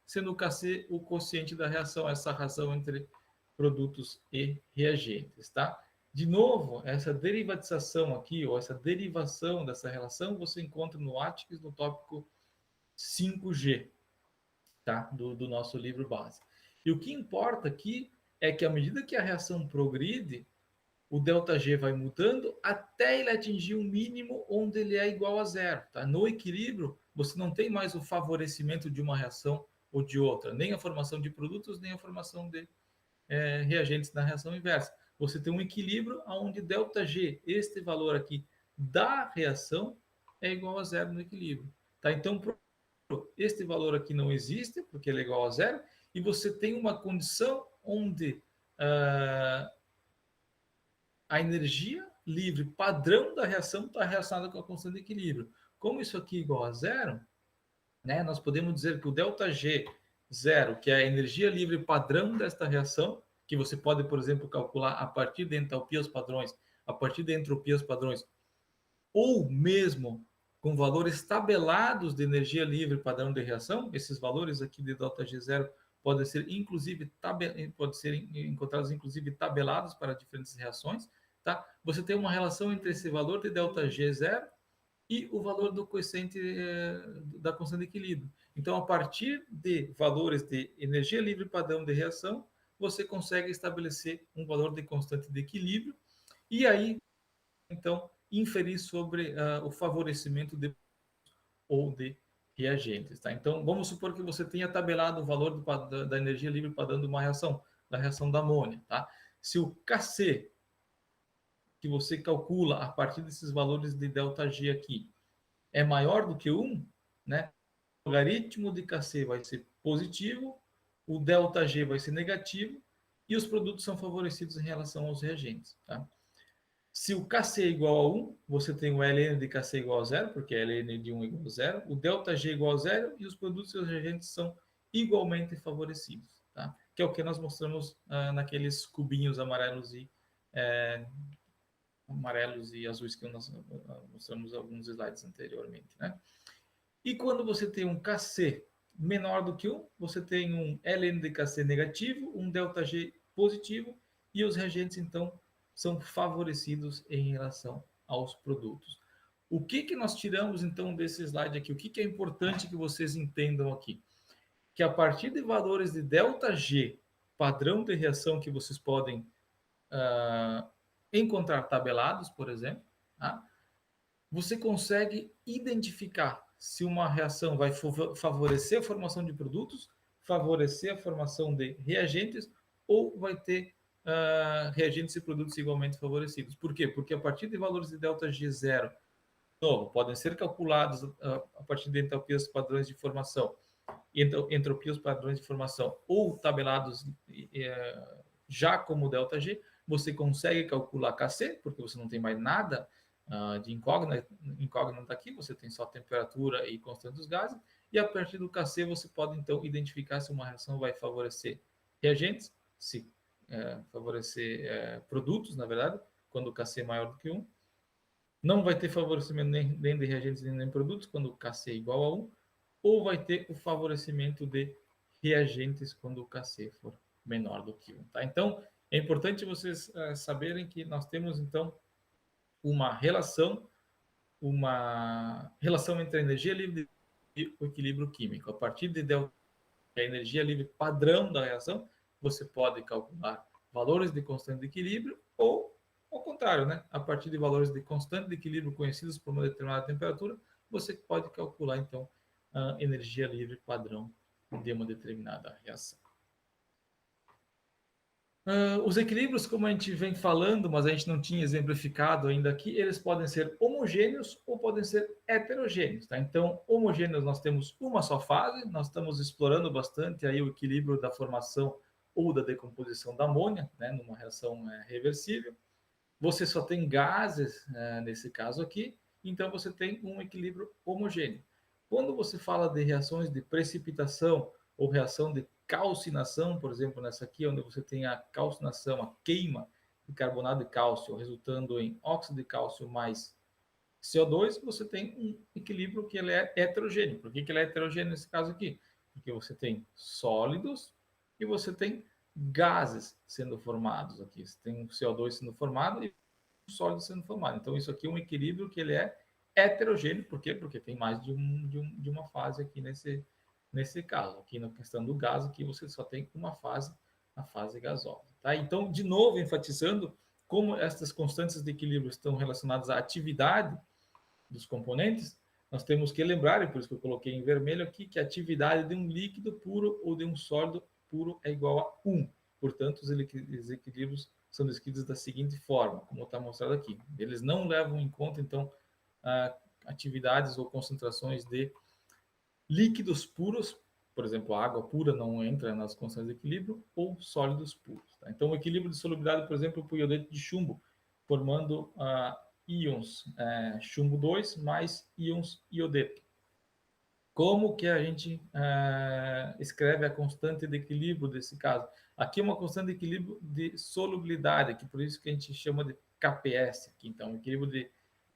Speaker 1: sendo o Kc o quociente da reação, essa razão entre produtos e reagentes, tá? De novo, essa derivatização aqui, ou essa derivação dessa relação, você encontra no Atticus, no tópico 5G, tá? Do nosso livro base. E o que importa aqui é que, à medida que a reação progride, o ΔG vai mudando até ele atingir um mínimo onde ele é igual a zero. Tá? No equilíbrio, você não tem mais o favorecimento de uma reação ou de outra, nem a formação de produtos, nem a formação de reagentes na reação inversa. Você tem um equilíbrio onde ΔG, este valor aqui da reação, é igual a zero no equilíbrio. Tá? Então, este valor aqui não existe, porque ele é igual a zero, e você tem uma condição onde a energia livre padrão da reação está relacionada com a constante de equilíbrio. Como isso aqui é igual a zero, né, nós podemos dizer que o ΔG zero, que é a energia livre padrão desta reação, que você pode, por exemplo, calcular a partir de entalpias padrões, a partir de entropias padrões, ou mesmo com valores tabelados de energia livre padrão de reação, esses valores aqui de ΔG zero podem ser encontrados inclusive tabelados para diferentes reações, tá? Você tem uma relação entre esse valor de ΔG zero e o valor do coeficiente da constante de equilíbrio. Então, a partir de valores de energia livre padrão de reação, você consegue estabelecer um valor de constante de equilíbrio e aí, então, inferir sobre o favorecimento de ou de reagentes. Tá? Então, vamos supor que você tenha tabelado o valor da energia livre padrão de uma reação, da reação da amônia. Tá? Se o Kc que você calcula a partir desses valores de ΔG aqui, é maior do que 1, né? O logaritmo de Kc vai ser positivo, o ΔG vai ser negativo e os produtos são favorecidos em relação aos reagentes. Tá? Se o Kc é igual a 1, você tem o ln de Kc igual a 0, porque ln de 1 é igual a 0, o ΔG é igual a 0 e os produtos e os reagentes são igualmente favorecidos. Tá? Que é o que nós mostramos naqueles cubinhos amarelos e azuis que nós mostramos alguns slides anteriormente. Né? E quando você tem um Kc menor do que 1, você tem um ln de Kc negativo, um ΔG positivo, e os reagentes, então, são favorecidos em relação aos produtos. O que nós tiramos, então, desse slide aqui? O que é importante que vocês entendam aqui? Que a partir de valores de ΔG, padrão de reação que vocês podem encontrar tabelados, por exemplo, tá? Você consegue identificar se uma reação vai favorecer a formação de produtos, favorecer a formação de reagentes, ou vai ter reagentes e produtos igualmente favorecidos. Por quê? Porque a partir de valores de ΔG0, novo, podem ser calculados a partir de entalpias padrões de formação, entropias padrões de formação, ou tabelados já como ΔG, você consegue calcular Kc, porque você não tem mais nada de incógnita aqui, você tem só temperatura e constante dos gases, e a partir do Kc você pode então identificar se uma reação vai favorecer reagentes, se favorecer produtos, na verdade, quando o Kc é maior do que 1, não vai ter favorecimento nem de reagentes nem de produtos quando o Kc é igual a 1, ou vai ter o favorecimento de reagentes quando o Kc for menor do que 1. Tá? Então, é importante vocês saberem que nós temos, então, uma relação entre a energia livre e o equilíbrio químico. A partir de delta, a energia livre padrão da reação, você pode calcular valores de constante de equilíbrio ou, ao contrário, né? A partir de valores de constante de equilíbrio conhecidos por uma determinada temperatura, você pode calcular, então, a energia livre padrão de uma determinada reação. Os equilíbrios, como a gente vem falando, mas a gente não tinha exemplificado ainda aqui, eles podem ser homogêneos ou podem ser heterogêneos. Tá? Então, homogêneos nós temos uma só fase, nós estamos explorando bastante aí o equilíbrio da formação ou da decomposição da amônia, né, numa reação reversível. Você só tem gases nesse caso aqui, então você tem um equilíbrio homogêneo. Quando você fala de reações de precipitação ou reação de calcinação, por exemplo, nessa aqui, onde você tem a calcinação, a queima de carbonato de cálcio, resultando em óxido de cálcio mais CO2, você tem um equilíbrio que ele é heterogêneo. Por que ele é heterogêneo nesse caso aqui? Porque você tem sólidos e você tem gases sendo formados aqui. Você tem um CO2 sendo formado e um sólido sendo formado. Então, isso aqui é um equilíbrio que ele é heterogêneo. Por quê? Porque tem mais de uma fase aqui nesse caso. Aqui na questão do gás, aqui você só tem uma fase, a fase gasosa. Tá? Então, de novo, enfatizando como essas constantes de equilíbrio estão relacionadas à atividade dos componentes, nós temos que lembrar, e por isso que eu coloquei em vermelho aqui, que a atividade de um líquido puro ou de um sólido puro é igual a 1. Portanto, os equilíbrios são descritos da seguinte forma, como está mostrado aqui. Eles não levam em conta, então, atividades ou concentrações de líquidos puros, por exemplo, a água pura não entra nas constantes de equilíbrio, ou sólidos puros. Tá? Então, o equilíbrio de solubilidade, por exemplo, para o iodeto de chumbo, formando íons chumbo 2 mais íons iodeto. Como que a gente escreve a constante de equilíbrio desse caso? Aqui é uma constante de equilíbrio de solubilidade, que por isso que a gente chama de KPS, aqui, então, equilíbrio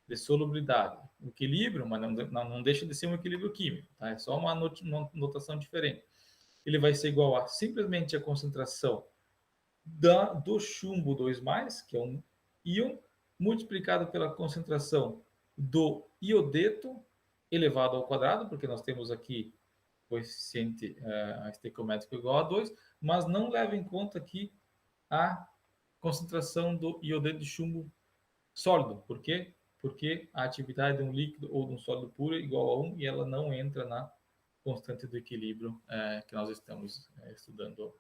Speaker 1: de solubilidade. O equilíbrio, mas não deixa de ser um equilíbrio químico, tá? É só uma notação diferente. Ele vai ser igual a simplesmente a concentração do chumbo 2+, que é um íon, multiplicado pela concentração do iodeto elevado ao quadrado, porque nós temos aqui coeficiente estequiométrico igual a 2, mas não leva em conta aqui a concentração do iodeto de chumbo sólido. Por quê? Porque a atividade de um líquido ou de um sólido puro é igual a 1 e ela não entra na constante do equilíbrio que nós estamos estudando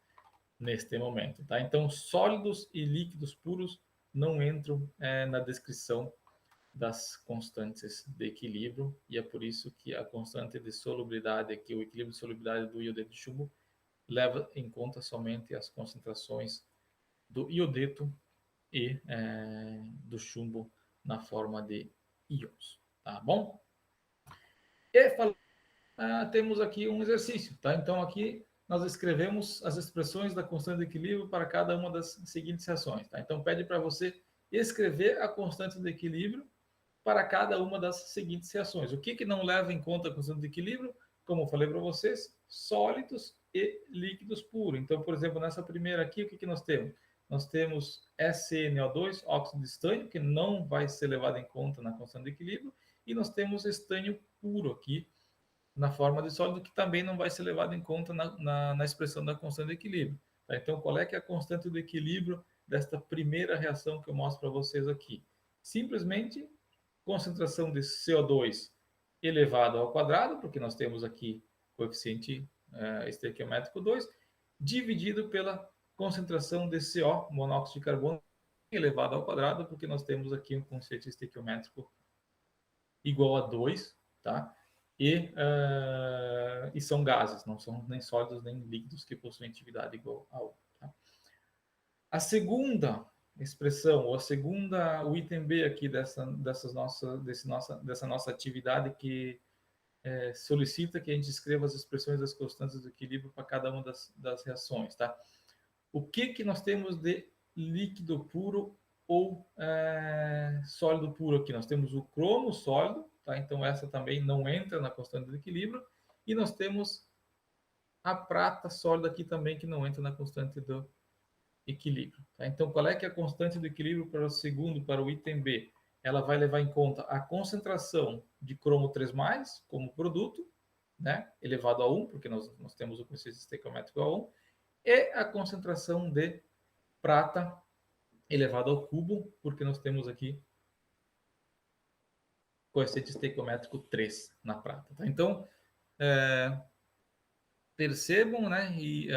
Speaker 1: neste momento. Tá? Então, sólidos e líquidos puros não entram na descrição das constantes de equilíbrio, e é por isso que a constante de solubilidade aqui, o equilíbrio de solubilidade do iodeto de chumbo, leva em conta somente as concentrações do iodeto e do chumbo na forma de íons, tá bom? E temos aqui um exercício, tá? Então aqui nós escrevemos as expressões da constante de equilíbrio para cada uma das seguintes reações, tá? Então pede para você escrever a constante de equilíbrio para cada uma das seguintes reações. O que não leva em conta a constante de equilíbrio? Como eu falei para vocês, sólidos e líquidos puros. Então, por exemplo, nessa primeira aqui, o que nós temos? Nós temos SNO2, óxido de estânio, que não vai ser levado em conta na constante de equilíbrio, e nós temos estânio puro aqui, na forma de sólido, que também não vai ser levado em conta na expressão da constante de equilíbrio. Tá? Então, qual é que é a constante do equilíbrio desta primeira reação que eu mostro para vocês aqui? Simplesmente concentração de CO2 elevado ao quadrado, porque nós temos aqui coeficiente estequiométrico 2, dividido pela concentração de CO, monóxido de carbono, elevado ao quadrado, porque nós temos aqui um coeficiente estequiométrico igual a 2, tá? E são gases, não são nem sólidos nem líquidos que possuem atividade igual a 1. Tá? A segunda expressão, ou o item B aqui dessa nossa atividade que solicita que a gente escreva as expressões das constantes do equilíbrio para cada uma das reações, tá? O que nós temos de líquido puro ou sólido puro aqui? Nós temos o cromo sólido, tá? Então essa também não entra na constante do equilíbrio, e nós temos a prata sólida aqui também, que não entra na constante do equilíbrio. Tá? Então, qual é que é a constante do equilíbrio para o segundo, para o item B? Ela vai levar em conta a concentração de cromo 3+, como produto, né, elevado a 1, porque nós temos o coeficiente estequiométrico a 1, e a concentração de prata elevado ao cubo, porque nós temos aqui coeficiente estequiométrico 3 na prata. Tá? Então, percebam, né, e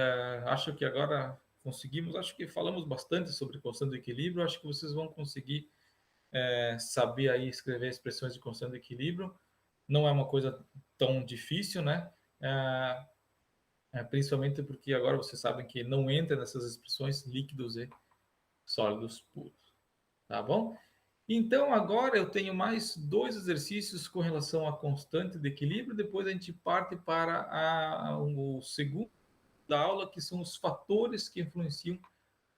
Speaker 1: acho que agora conseguimos, acho que falamos bastante sobre constante de equilíbrio, acho que vocês vão conseguir saber aí escrever expressões de constante de equilíbrio. Não é uma coisa tão difícil, né? Principalmente porque agora vocês sabem que não entra nessas expressões líquidos e sólidos puros, tá bom? Então agora eu tenho mais 2 exercícios com relação à constante de equilíbrio, depois a gente parte para o segundo da aula, que são os fatores que influenciam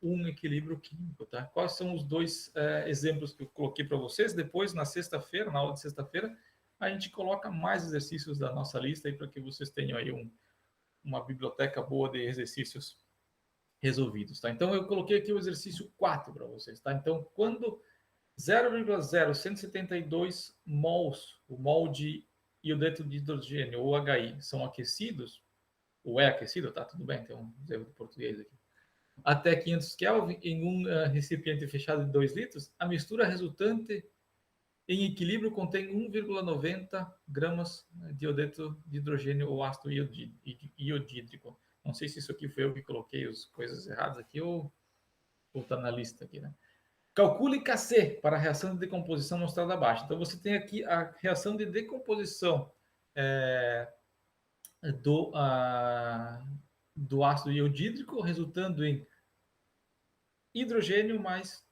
Speaker 1: um equilíbrio químico, tá? Quais são os 2 exemplos que eu coloquei para vocês? Depois, na sexta-feira, na aula de sexta-feira, a gente coloca mais exercícios da nossa lista aí para que vocês tenham aí uma biblioteca boa de exercícios resolvidos, tá? Então, eu coloquei aqui o exercício 4 para vocês, tá? Então, quando 0,0172 mols, o mol de iodeto de hidrogênio, ou HI, são aquecidos, ou é aquecido, tá? Tudo bem, tem um erro de português aqui. Até 500 Kelvin em um recipiente fechado de 2 litros, a mistura resultante em equilíbrio contém 1,90 gramas de iodeto de hidrogênio ou ácido iodídrico. Não sei se isso aqui foi eu que coloquei as coisas erradas aqui ou está na lista aqui, né? Calcule Kc para a reação de decomposição mostrada abaixo. Então, você tem aqui a reação de decomposição do ácido iodídrico, resultando em hidrogênio mais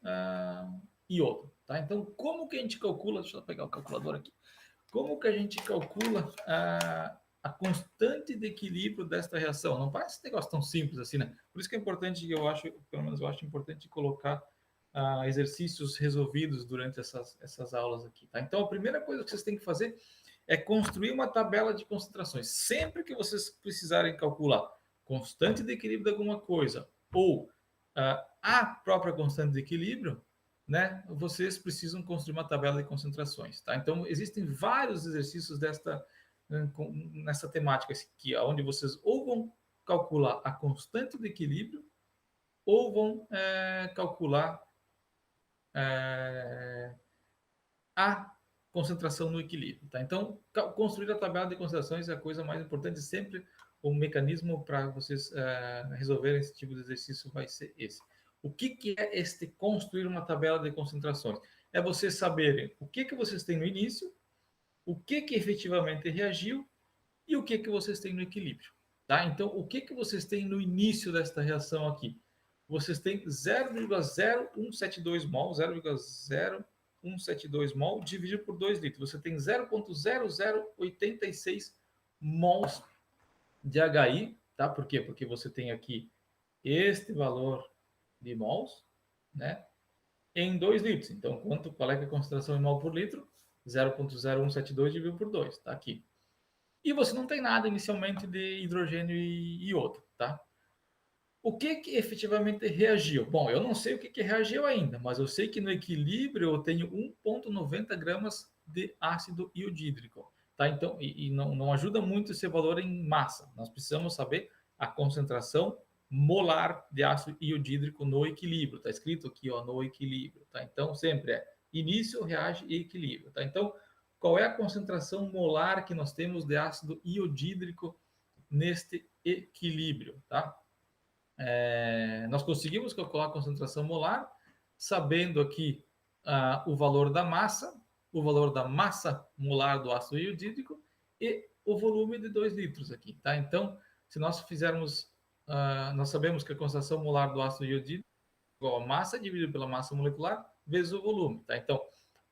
Speaker 1: iodo. Tá? Então, como que a gente calcula? Deixa eu pegar o calculador aqui. Como que a gente calcula a constante de equilíbrio desta reação? Não parece um negócio tão simples assim, né? Por isso que é importante, pelo menos eu acho importante colocar exercícios resolvidos durante essas aulas aqui. Tá? Então, a primeira coisa que vocês têm que fazer é construir uma tabela de concentrações. Sempre que vocês precisarem calcular constante de equilíbrio de alguma coisa ou a própria constante de equilíbrio, né, vocês precisam construir uma tabela de concentrações. Tá? Então, existem vários exercícios nessa temática aqui, onde vocês ou vão calcular a constante de equilíbrio ou vão calcular a concentração no equilíbrio. Tá? Então, construir a tabela de concentrações é a coisa mais importante. Sempre o mecanismo para vocês resolverem esse tipo de exercício vai ser esse. O que é este construir uma tabela de concentrações? é vocês saberem o que vocês têm no início, o que efetivamente reagiu e o que vocês têm no equilíbrio. Tá? Então, o que vocês têm no início desta reação aqui? Vocês têm 0,0172 mol, 0,0172 mol dividido por 2 litros. Você tem 0,0086 mols de HI, tá? Por quê? Porque você tem aqui este valor de mols, né? Em 2 litros. Então, qual é a concentração em mol por litro? 0,0172 dividido por 2, tá aqui. E você não tem nada inicialmente de hidrogênio e iodo, tá? O que efetivamente reagiu? Bom, eu não sei o que reagiu ainda, mas eu sei que no equilíbrio eu tenho 1,90 gramas de ácido iodídrico, tá? Então, não ajuda muito esse valor em massa. Nós precisamos saber a concentração molar de ácido iodídrico no equilíbrio. Tá escrito aqui, ó, no equilíbrio, tá? Então, sempre é início, reage e equilíbrio, tá? Então, qual é a concentração molar que nós temos de ácido iodídrico neste equilíbrio, tá? Nós conseguimos calcular a concentração molar, sabendo aqui o valor da massa molar do ácido iodídrico e o volume de 2 litros aqui, tá? Então, se nós fizermos, nós sabemos que a concentração molar do ácido iodídrico é igual a massa dividido pela massa molecular vezes o volume, tá? Então,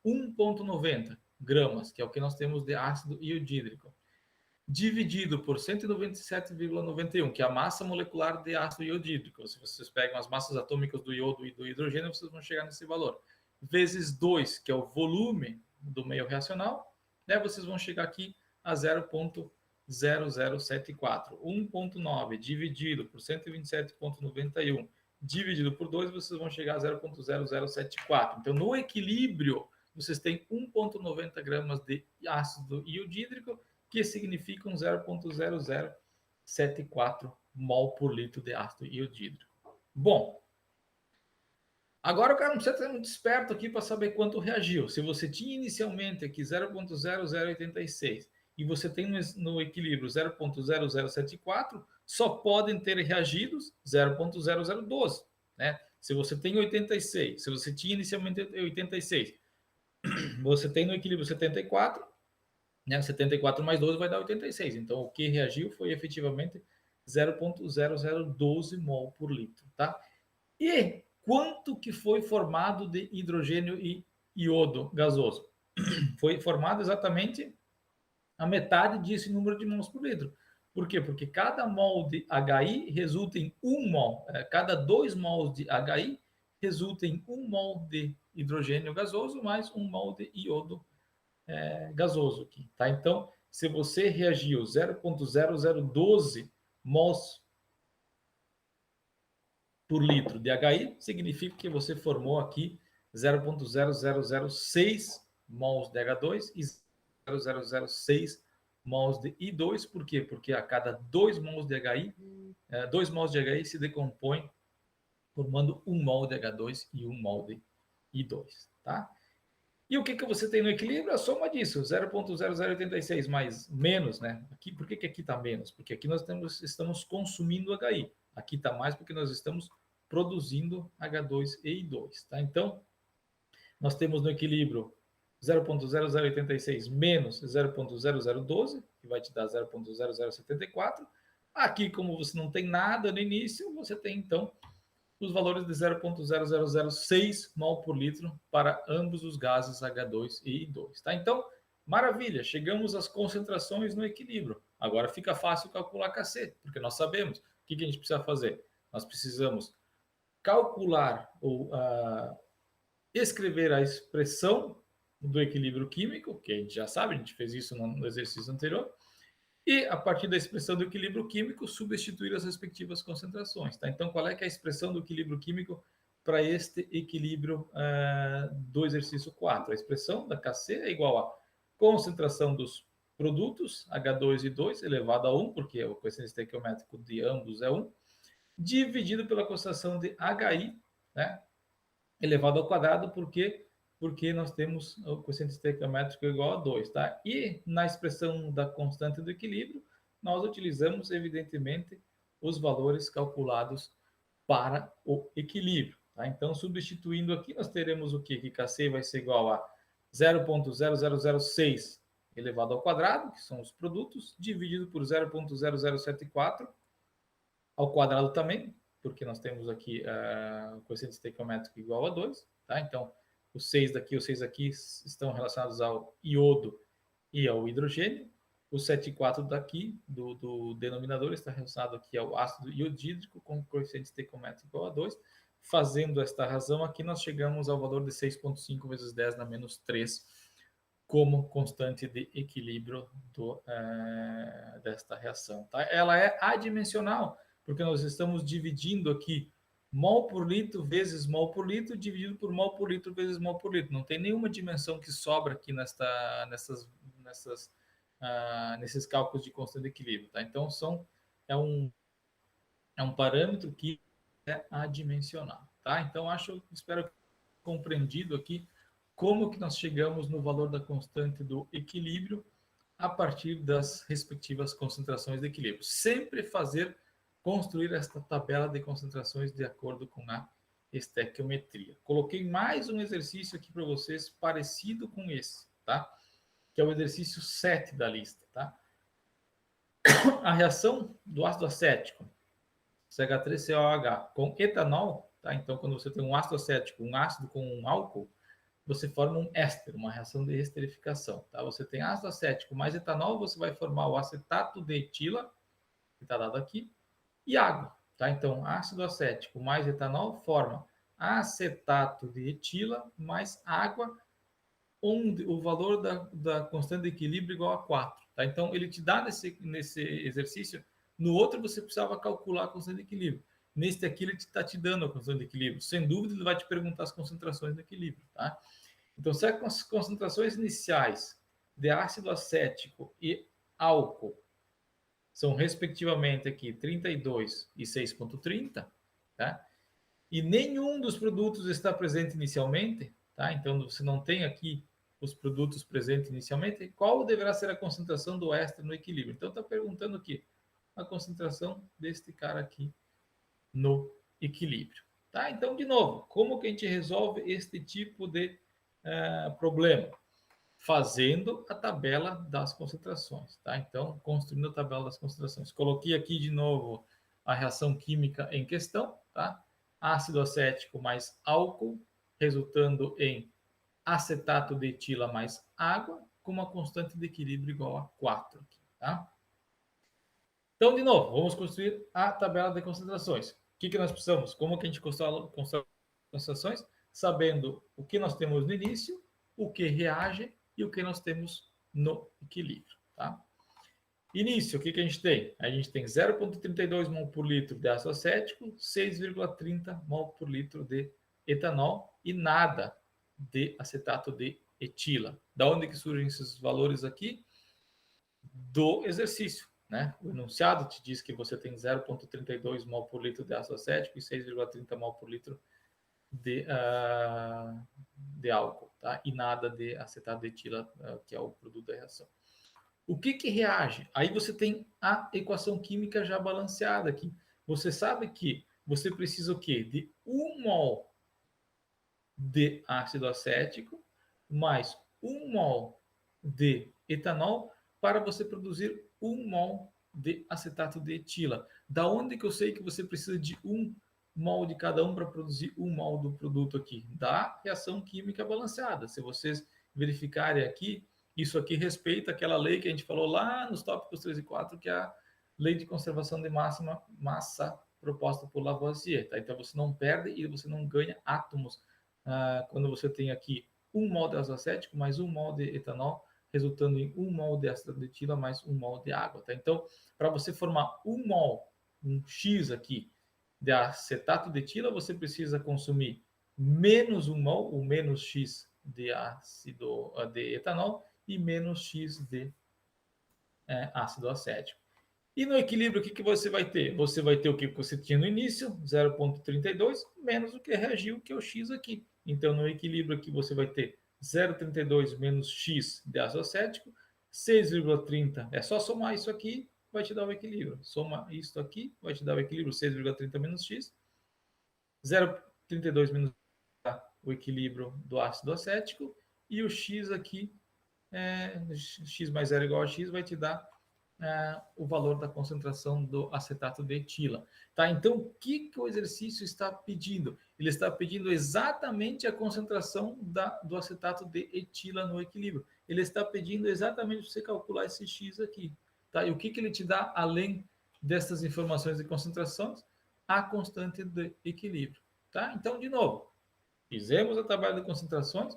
Speaker 1: 1,90 gramas, que é o que nós temos de ácido iodídrico, dividido por 197,91, que é a massa molecular de ácido iodídrico. Se vocês pegam as massas atômicas do iodo e do hidrogênio, vocês vão chegar nesse valor. Vezes 2, que é o volume do meio reacional, né, vocês vão chegar aqui a 0,0074. 1,9 dividido por 127,91 dividido por 2, vocês vão chegar a 0,0074. Então, no equilíbrio, vocês têm 1,90 gramas de ácido iodídrico, que significam 0,0074 mol por litro de ácido iodídrico. Bom, agora o cara não precisa ser muito esperto aqui para saber quanto reagiu. Se você tinha inicialmente aqui 0,0086 e você tem no equilíbrio 0,0074, só podem ter reagido 0,0012, né? Se você tem 86, se você tinha inicialmente 86, você tem no equilíbrio 74, né? 74 mais 12 vai dar 86. Então, o que reagiu foi efetivamente 0,0012 mol por litro, tá? E quanto que foi formado de hidrogênio e iodo gasoso? Foi formado exatamente a metade desse número de mols por litro. Por quê? Porque cada mol de HI resulta em 1 mol. Cada 2 mols de HI resulta em 1 mol de hidrogênio gasoso mais 1 mol de iodo gasoso aqui, tá? Então, se você reagiu 0,0012 mols por litro de HI, significa que você formou aqui 0,0006 mols de H2 e 0,006 mols de I2. Por quê? Porque a cada 2 mols de HI, 2 mols de HI se decompõem formando 1 mol de H2 e 1 mol de I2, tá? E o que você tem no equilíbrio? A soma disso, 0,0086 mais menos, né? Aqui, por que aqui está menos? Porque aqui nós estamos consumindo HI. Aqui está mais porque nós estamos produzindo H2 e I2, tá? Então, nós temos no equilíbrio 0,0086 menos 0,0012, que vai te dar 0,0074. Aqui, como você não tem nada no início, você tem, então, os valores de 0,0006 mol por litro para ambos os gases H2 e I2. Tá? Então, maravilha, chegamos às concentrações no equilíbrio. Agora fica fácil calcular Kc, porque nós sabemos o que a gente precisa fazer. Nós precisamos calcular ou escrever a expressão do equilíbrio químico, que a gente já sabe, a gente fez isso no exercício anterior, e, a partir da expressão do equilíbrio químico, substituir as respectivas concentrações. Tá? Então, qual é que é a expressão do equilíbrio químico para este equilíbrio do exercício 4? A expressão da Kc é igual a concentração dos produtos, H2 e 2, elevado a 1, porque o coeficiente estequiométrico de ambos é 1, dividido pela concentração de HI, né, elevado ao quadrado, porque nós temos o coeficiente estequiométrico igual a 2, tá? E na expressão da constante do equilíbrio, nós utilizamos, evidentemente, os valores calculados para o equilíbrio, Tá? Então, substituindo aqui, nós teremos o quê? Que Kc vai ser igual a 0,0006 elevado ao quadrado, que são os produtos, dividido por 0,0074 ao quadrado também, porque nós temos aqui o coeficiente estequiométrico igual a 2. Tá? Então, os 6 daqui e os 6 aqui estão relacionados ao iodo e ao hidrogênio. O 7,4 daqui, do denominador, está relacionado aqui ao ácido iodídrico com coeficiente estequiométrico igual a 2. Fazendo esta razão aqui, nós chegamos ao valor de 6,5 vezes 10 na menos 3 como constante de equilíbrio desta reação. Tá? Ela é adimensional, porque nós estamos dividindo aqui mol por litro vezes mol por litro, dividido por mol por litro vezes mol por litro. Não tem nenhuma dimensão que sobra aqui nesses cálculos de constante de equilíbrio. Tá? Então, é um parâmetro que é adimensional. Tá? Então, espero compreendido aqui como que nós chegamos no valor da constante do equilíbrio a partir das respectivas concentrações de equilíbrio. Sempre construir esta tabela de concentrações de acordo com a estequiometria. Coloquei mais um exercício aqui para vocês parecido com esse, tá? Que é o exercício 7 da lista, tá? A reação do ácido acético, CH3COH, com etanol, tá? Então, quando você tem um ácido acético, um ácido com um álcool, você forma um éster, uma reação de esterificação. Tá? Você tem ácido acético mais etanol, você vai formar o acetato de etila, que está dado aqui, e água. Tá? Então, ácido acético mais etanol forma acetato de etila mais água, onde o valor da constante de equilíbrio é igual a 4. Tá? Então, ele te dá nesse exercício. No outro, você precisava calcular a constante de equilíbrio. Neste aqui, ele está te dando a constante de equilíbrio. Sem dúvida, ele vai te perguntar as concentrações de equilíbrio. Tá? Então, se as concentrações iniciais de ácido acético e álcool são, respectivamente, aqui 32 e 6,30, tá? E nenhum dos produtos está presente inicialmente, tá? Então, você não tem aqui os produtos presentes inicialmente, qual deverá ser a concentração do éster no equilíbrio? Então, está perguntando aqui a concentração deste cara aqui no equilíbrio. Tá? Então, de novo, como que a gente resolve este tipo de problema? Fazendo a tabela das concentrações. Tá? Então, construindo a tabela das concentrações. Coloquei aqui de novo a reação química em questão. Tá? Ácido acético mais álcool, resultando em acetato de etila mais água, com uma constante de equilíbrio igual a 4. Aqui, tá? Então, de novo, vamos construir a tabela de concentrações. O que nós precisamos? Como que a gente constrói concentrações? Sabendo o que nós temos no início, o que reage e o que nós temos no equilíbrio. Tá? Início, o que a gente tem? A gente tem 0,32 mol por litro de ácido acético, 6,30 mol por litro de etanol e nada de acetato de etila. Da onde que surgem esses valores aqui? Do exercício. Né? O enunciado te diz que você tem 0,32 mol por litro de ácido acético e 6,30 mol por litro de álcool, tá? E nada de acetato de etila, que é o produto da reação. O que reage? Aí você tem a equação química já balanceada aqui. Você sabe que você precisa o quê? De 1 mol de ácido acético mais 1 mol de etanol para você produzir 1 mol de acetato de etila. Da onde que eu sei que você precisa de 1 mol de cada um para produzir 1 mol do produto aqui? Da reação química balanceada. Se vocês verificarem aqui, isso aqui respeita aquela lei que a gente falou lá nos tópicos 3 e 4, que é a lei de conservação de massa proposta por Lavoisier. Tá? Então, você não perde e você não ganha átomos quando você tem aqui 1 mol de ácido acético mais 1 mol de etanol, resultando em 1 mol de acetato de etila mais 1 mol de água. Tá? Então, para você formar 1 mol, um X aqui, de acetato de etila, você precisa consumir menos 1 mol, ou menos X de ácido de etanol, e menos X de ácido acético. E no equilíbrio, o que você vai ter? Você vai ter o que você tinha no início, 0,32, menos o que reagiu, que é o X aqui. Então, no equilíbrio aqui, você vai ter 0,32 menos X de ácido acético, 6,30. É só somar isso aqui, vai te dar o equilíbrio. Soma isso aqui, vai te dar o equilíbrio, 6,30 menos X. 32 menos o equilíbrio do ácido acético, e o X aqui, X mais 0 igual a X, vai te dar o valor da concentração do acetato de etila. Tá? Então, o que o exercício está pedindo? Ele está pedindo exatamente a concentração do acetato de etila no equilíbrio. Ele está pedindo exatamente para você calcular esse X aqui. Tá? E o que ele te dá além dessas informações de concentrações? A constante de equilíbrio. Tá? Então, de novo, fizemos a tabela de concentrações,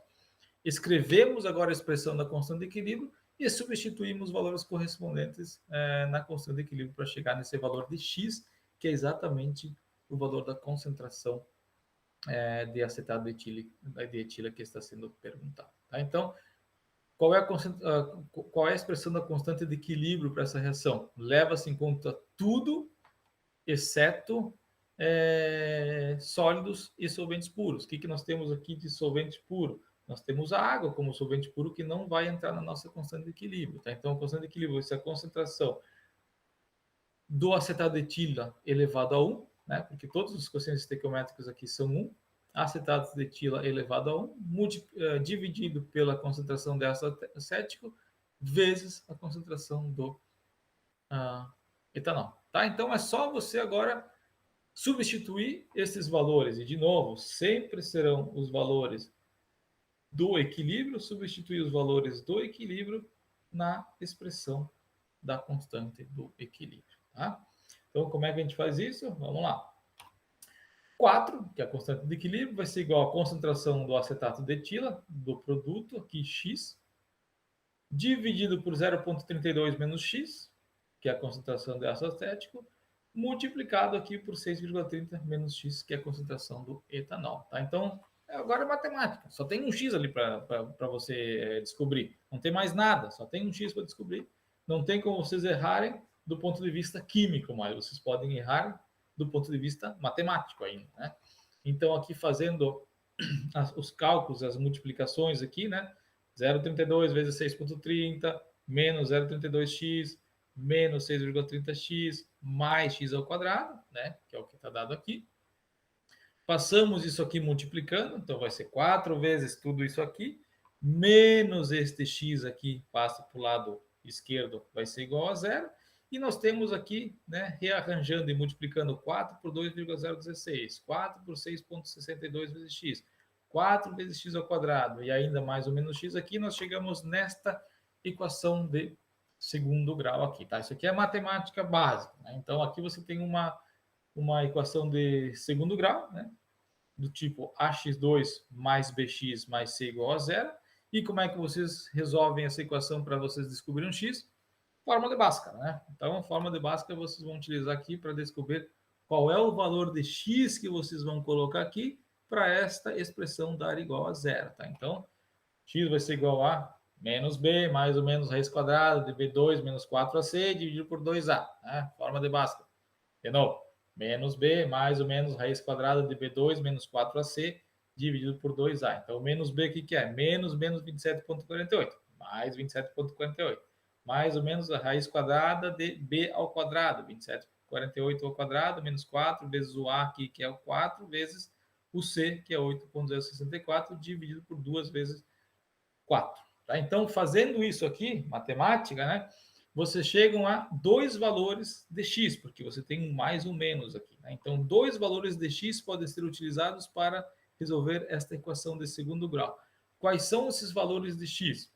Speaker 1: escrevemos agora a expressão da constante de equilíbrio e substituímos os valores correspondentes na constante de equilíbrio para chegar nesse valor de X, que é exatamente o valor da concentração de acetato de etila que está sendo perguntado. Tá? Então, qual é a expressão da constante de equilíbrio para essa reação? Leva-se em conta tudo, exceto sólidos e solventes puros. O que nós temos aqui de solvente puro? Nós temos a água como solvente puro que não vai entrar na nossa constante de equilíbrio. Tá? Então, a constante de equilíbrio é a concentração do acetato de etila elevado a 1, né? Porque todos os quocientes estequiométricos aqui são 1, acetato de etila elevado a 1, dividido pela concentração de ácido acético, vezes a concentração do etanol. Tá? Então, é só você agora substituir esses valores. E, de novo, sempre serão os valores do equilíbrio, substituir os valores do equilíbrio na expressão da constante do equilíbrio. Tá? Então, como é que a gente faz isso? Vamos lá. 4, que é a constante de equilíbrio, vai ser igual à concentração do acetato de etila, do produto, aqui X, dividido por 0,32 menos X, que é a concentração de ácido acético, multiplicado aqui por 6,30 menos X, que é a concentração do etanol. Tá? Então, agora é matemática. Só tem um X ali para você descobrir. Não tem mais nada, só tem um X para descobrir. Não tem como vocês errarem do ponto de vista químico, mas vocês podem errar do ponto de vista matemático ainda. Né? Então, aqui fazendo os cálculos, as multiplicações aqui, né? 0,32 vezes 6,30 menos 0,32x menos 6,30x mais x ao quadrado, né? Que é o que está dado aqui. Passamos isso aqui multiplicando, então vai ser 4 vezes tudo isso aqui, menos este x aqui, passa para o lado esquerdo, vai ser igual a zero. E nós temos aqui, né, rearranjando e multiplicando 4 por 2,016, 4 por 6,62 vezes x, 4 vezes x ao quadrado e ainda mais ou menos x aqui, nós chegamos nesta equação de segundo grau aqui, tá? Isso aqui é matemática básica, né? Então, aqui você tem uma equação de segundo grau, né? Do tipo ax2 mais bx mais c igual a zero. E como é que vocês resolvem essa equação para vocês descobrirem um x? Fórmula de Bhaskara, né? Então, a fórmula de Bhaskara vocês vão utilizar aqui para descobrir qual é o valor de x que vocês vão colocar aqui para esta expressão dar igual a zero, tá? Então, x vai ser igual a menos b, mais ou menos raiz quadrada de b2 menos 4ac dividido por 2a, né? Forma de Bhaskara. De novo, menos b, mais ou menos raiz quadrada de b2 menos 4ac dividido por 2a. Então, menos b, o que é? Menos 27,48, mais 27,48. Mais ou menos a raiz quadrada de b ao quadrado, 27,48 ao quadrado, menos 4 vezes o a aqui, que é o 4, vezes o c, que é 8,064, dividido por 2 vezes 4. Tá? Então, fazendo isso aqui, matemática, né? Vocês chegam a dois valores de x, porque você tem um mais ou menos aqui. Né? Então, dois valores de x podem ser utilizados para resolver esta equação de segundo grau. Quais são esses valores de x?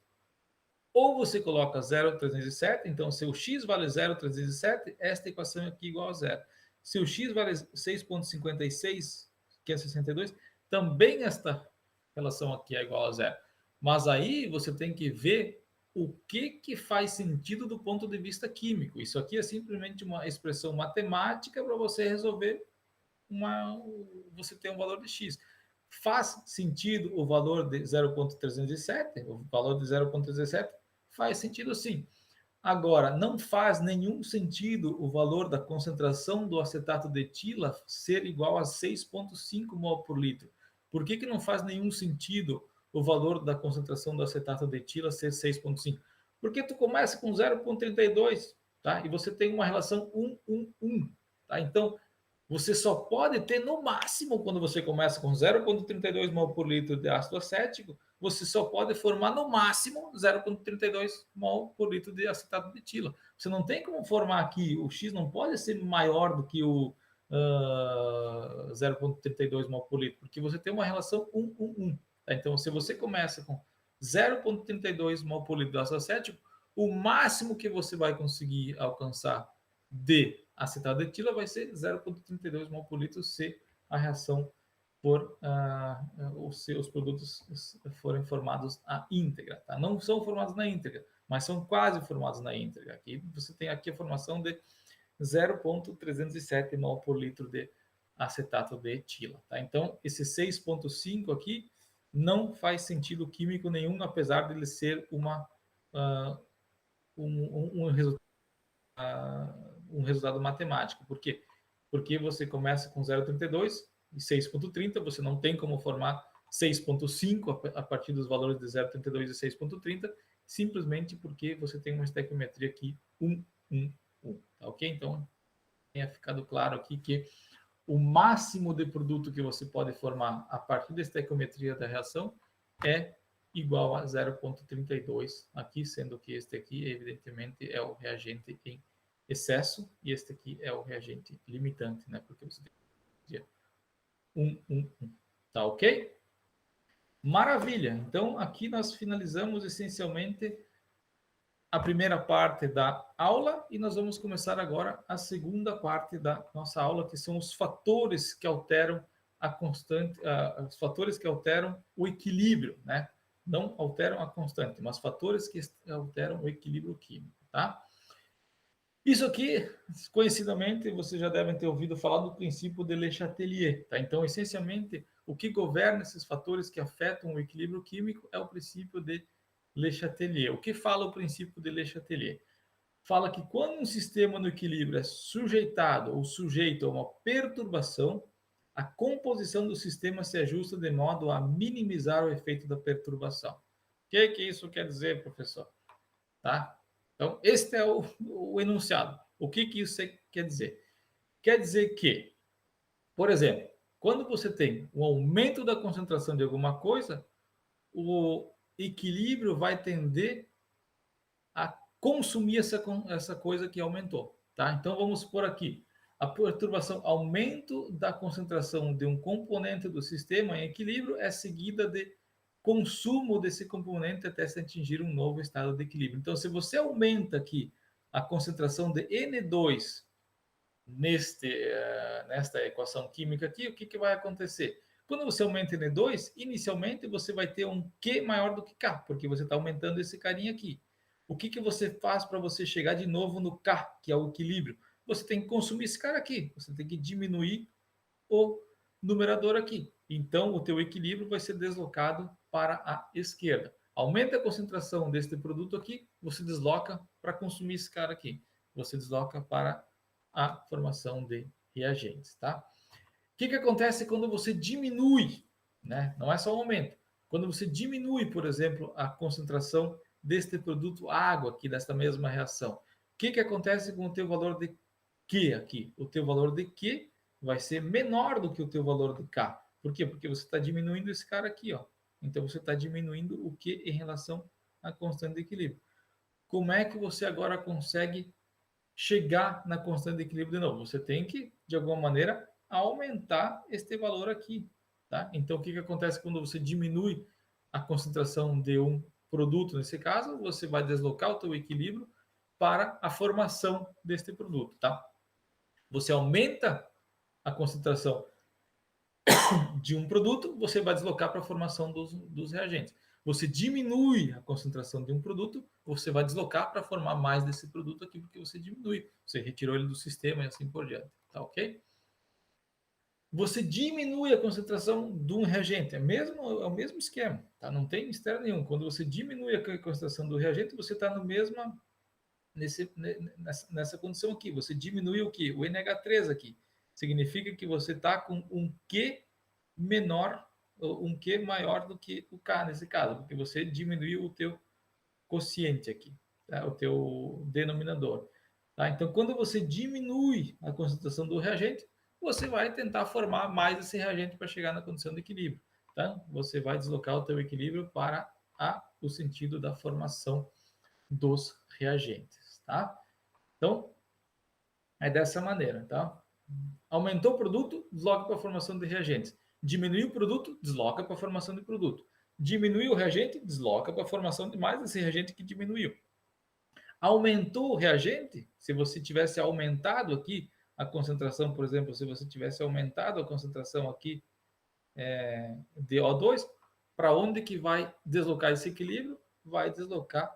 Speaker 1: Ou você coloca 0,307, então se o x vale 0,307, esta equação aqui é igual a zero. Se o x vale 6,56, que é 62, também esta relação aqui é igual a zero. Mas aí você tem que ver o que faz sentido do ponto de vista químico. Isso aqui é simplesmente uma expressão matemática para você resolver você ter um valor de x. Faz sentido o valor de 0,307? O valor de 0,307 faz sentido sim. Agora, não faz nenhum sentido o valor da concentração do acetato de etila ser igual a 6,5 mol por litro. Por que não faz nenhum sentido o valor da concentração do acetato de etila ser 6,5? Porque tu começa com 0,32, tá? E você tem uma relação 1, 1, 1, tá? Então, Você só pode ter no máximo, quando você começa com 0,32 mol por litro de ácido acético, você só pode formar no máximo 0,32 mol por litro de acetato de etila. Você não tem como formar aqui, o X não pode ser maior do que o 0,32 mol por litro, porque você tem uma relação 1:1. Tá? Então, se você começa com 0,32 mol por litro de ácido acético, o máximo que você vai conseguir alcançar de acetato de etila vai ser 0,32 mol por litro se a reação for ou se os produtos forem formados à íntegra. Tá? Não são formados na íntegra, mas são quase formados na íntegra. Aqui você tem aqui a formação de 0,307 mol por litro de acetato de etila. Tá? Então, esse 6,5 aqui não faz sentido químico nenhum, apesar de ele ser um resultado um resultado matemático. Por quê? Porque você começa com 0,32 e 6,30, você não tem como formar 6,5 a partir dos valores de 0,32 e 6,30, simplesmente porque você tem uma estequiometria aqui 1, 1, 1. Tá ok? Então, tenha ficado claro aqui que o máximo de produto que você pode formar a partir da estequiometria da reação é igual a 0,32 aqui, sendo que este aqui, evidentemente, é o reagente em excesso e este aqui é o reagente limitante, né? Porque você tem 1. Tá ok? Maravilha! Então, aqui nós finalizamos essencialmente a primeira parte da aula e nós vamos começar agora a segunda parte da nossa aula, que são os fatores que alteram a constante, os fatores que alteram o equilíbrio, né? Não alteram a constante, mas fatores que alteram o equilíbrio químico, tá? Isso aqui, conhecidamente, vocês já devem ter ouvido falar do princípio de Le Chatelier, tá? Então, essencialmente, o que governa esses fatores que afetam o equilíbrio químico é o princípio de Le Chatelier. O que fala o princípio de Le Chatelier? Fala que quando um sistema no equilíbrio é sujeitado ou sujeito a uma perturbação, a composição do sistema se ajusta de modo a minimizar o efeito da perturbação. O que isso quer dizer, professor? Tá? Então, este é o enunciado. O que isso quer dizer? Quer dizer que, por exemplo, quando você tem um aumento da concentração de alguma coisa, o equilíbrio vai tender a consumir essa coisa que aumentou. Tá? Então, vamos supor aqui, a perturbação, aumento da concentração de um componente do sistema em equilíbrio é seguida de consumo desse componente até se atingir um novo estado de equilíbrio. Então, se você aumenta aqui a concentração de N2 nesta equação química aqui, o que vai acontecer? Quando você aumenta N2, inicialmente você vai ter um Q maior do que K, porque você está aumentando esse carinha aqui. O que você faz para você chegar de novo no K, que é o equilíbrio? Você tem que consumir esse cara aqui, você tem que diminuir o numerador aqui. Então, o teu equilíbrio vai ser deslocado para a esquerda. Aumenta a concentração deste produto aqui, você desloca para consumir esse cara aqui. Você desloca para a formação de reagentes, tá? O que acontece quando você diminui, né? Não é só um aumento. Quando você diminui, por exemplo, a concentração deste produto água aqui, desta mesma reação, o que acontece com o teu valor de Q aqui? O teu valor de Q vai ser menor do que o teu valor de K. Por quê? Porque você está diminuindo esse cara aqui, ó. Então, você está diminuindo o Q em relação à constante de equilíbrio. Como é que você agora consegue chegar na constante de equilíbrio de novo? Você tem que, de alguma maneira, aumentar este valor aqui, tá? Então, o que acontece quando você diminui a concentração de um produto? Nesse caso, você vai deslocar o teu equilíbrio para a formação deste produto, tá? Você aumenta a concentração de um produto, você vai deslocar para a formação dos reagentes. Você diminui a concentração de um produto, você vai deslocar para formar mais desse produto aqui, porque você diminui, você retirou ele do sistema e assim por diante, tá ok? Você diminui a concentração de um reagente, é o mesmo esquema, tá? Não tem mistério nenhum. Quando você diminui a concentração do reagente, você está no mesmo nessa condição aqui. Você diminui o que? O NH3 aqui. Significa que você está com um Q menor, um Q maior do que o K nesse caso, porque você diminuiu o teu quociente aqui, tá? O teu denominador. Tá? Então, quando você diminui a concentração do reagente, você vai tentar formar mais esse reagente para chegar na condição de equilíbrio. Tá? Você vai deslocar o teu equilíbrio para o sentido da formação dos reagentes. Tá? Então, é dessa maneira. Tá? Aumentou o produto, desloca para a formação de reagentes. Diminuiu o produto, desloca para a formação de produto. Diminuiu o reagente, desloca para a formação de mais esse reagente que diminuiu. Aumentou o reagente, se você tivesse aumentado aqui a concentração, por exemplo, se você tivesse aumentado a concentração aqui de O2, para onde que vai deslocar esse equilíbrio? Vai deslocar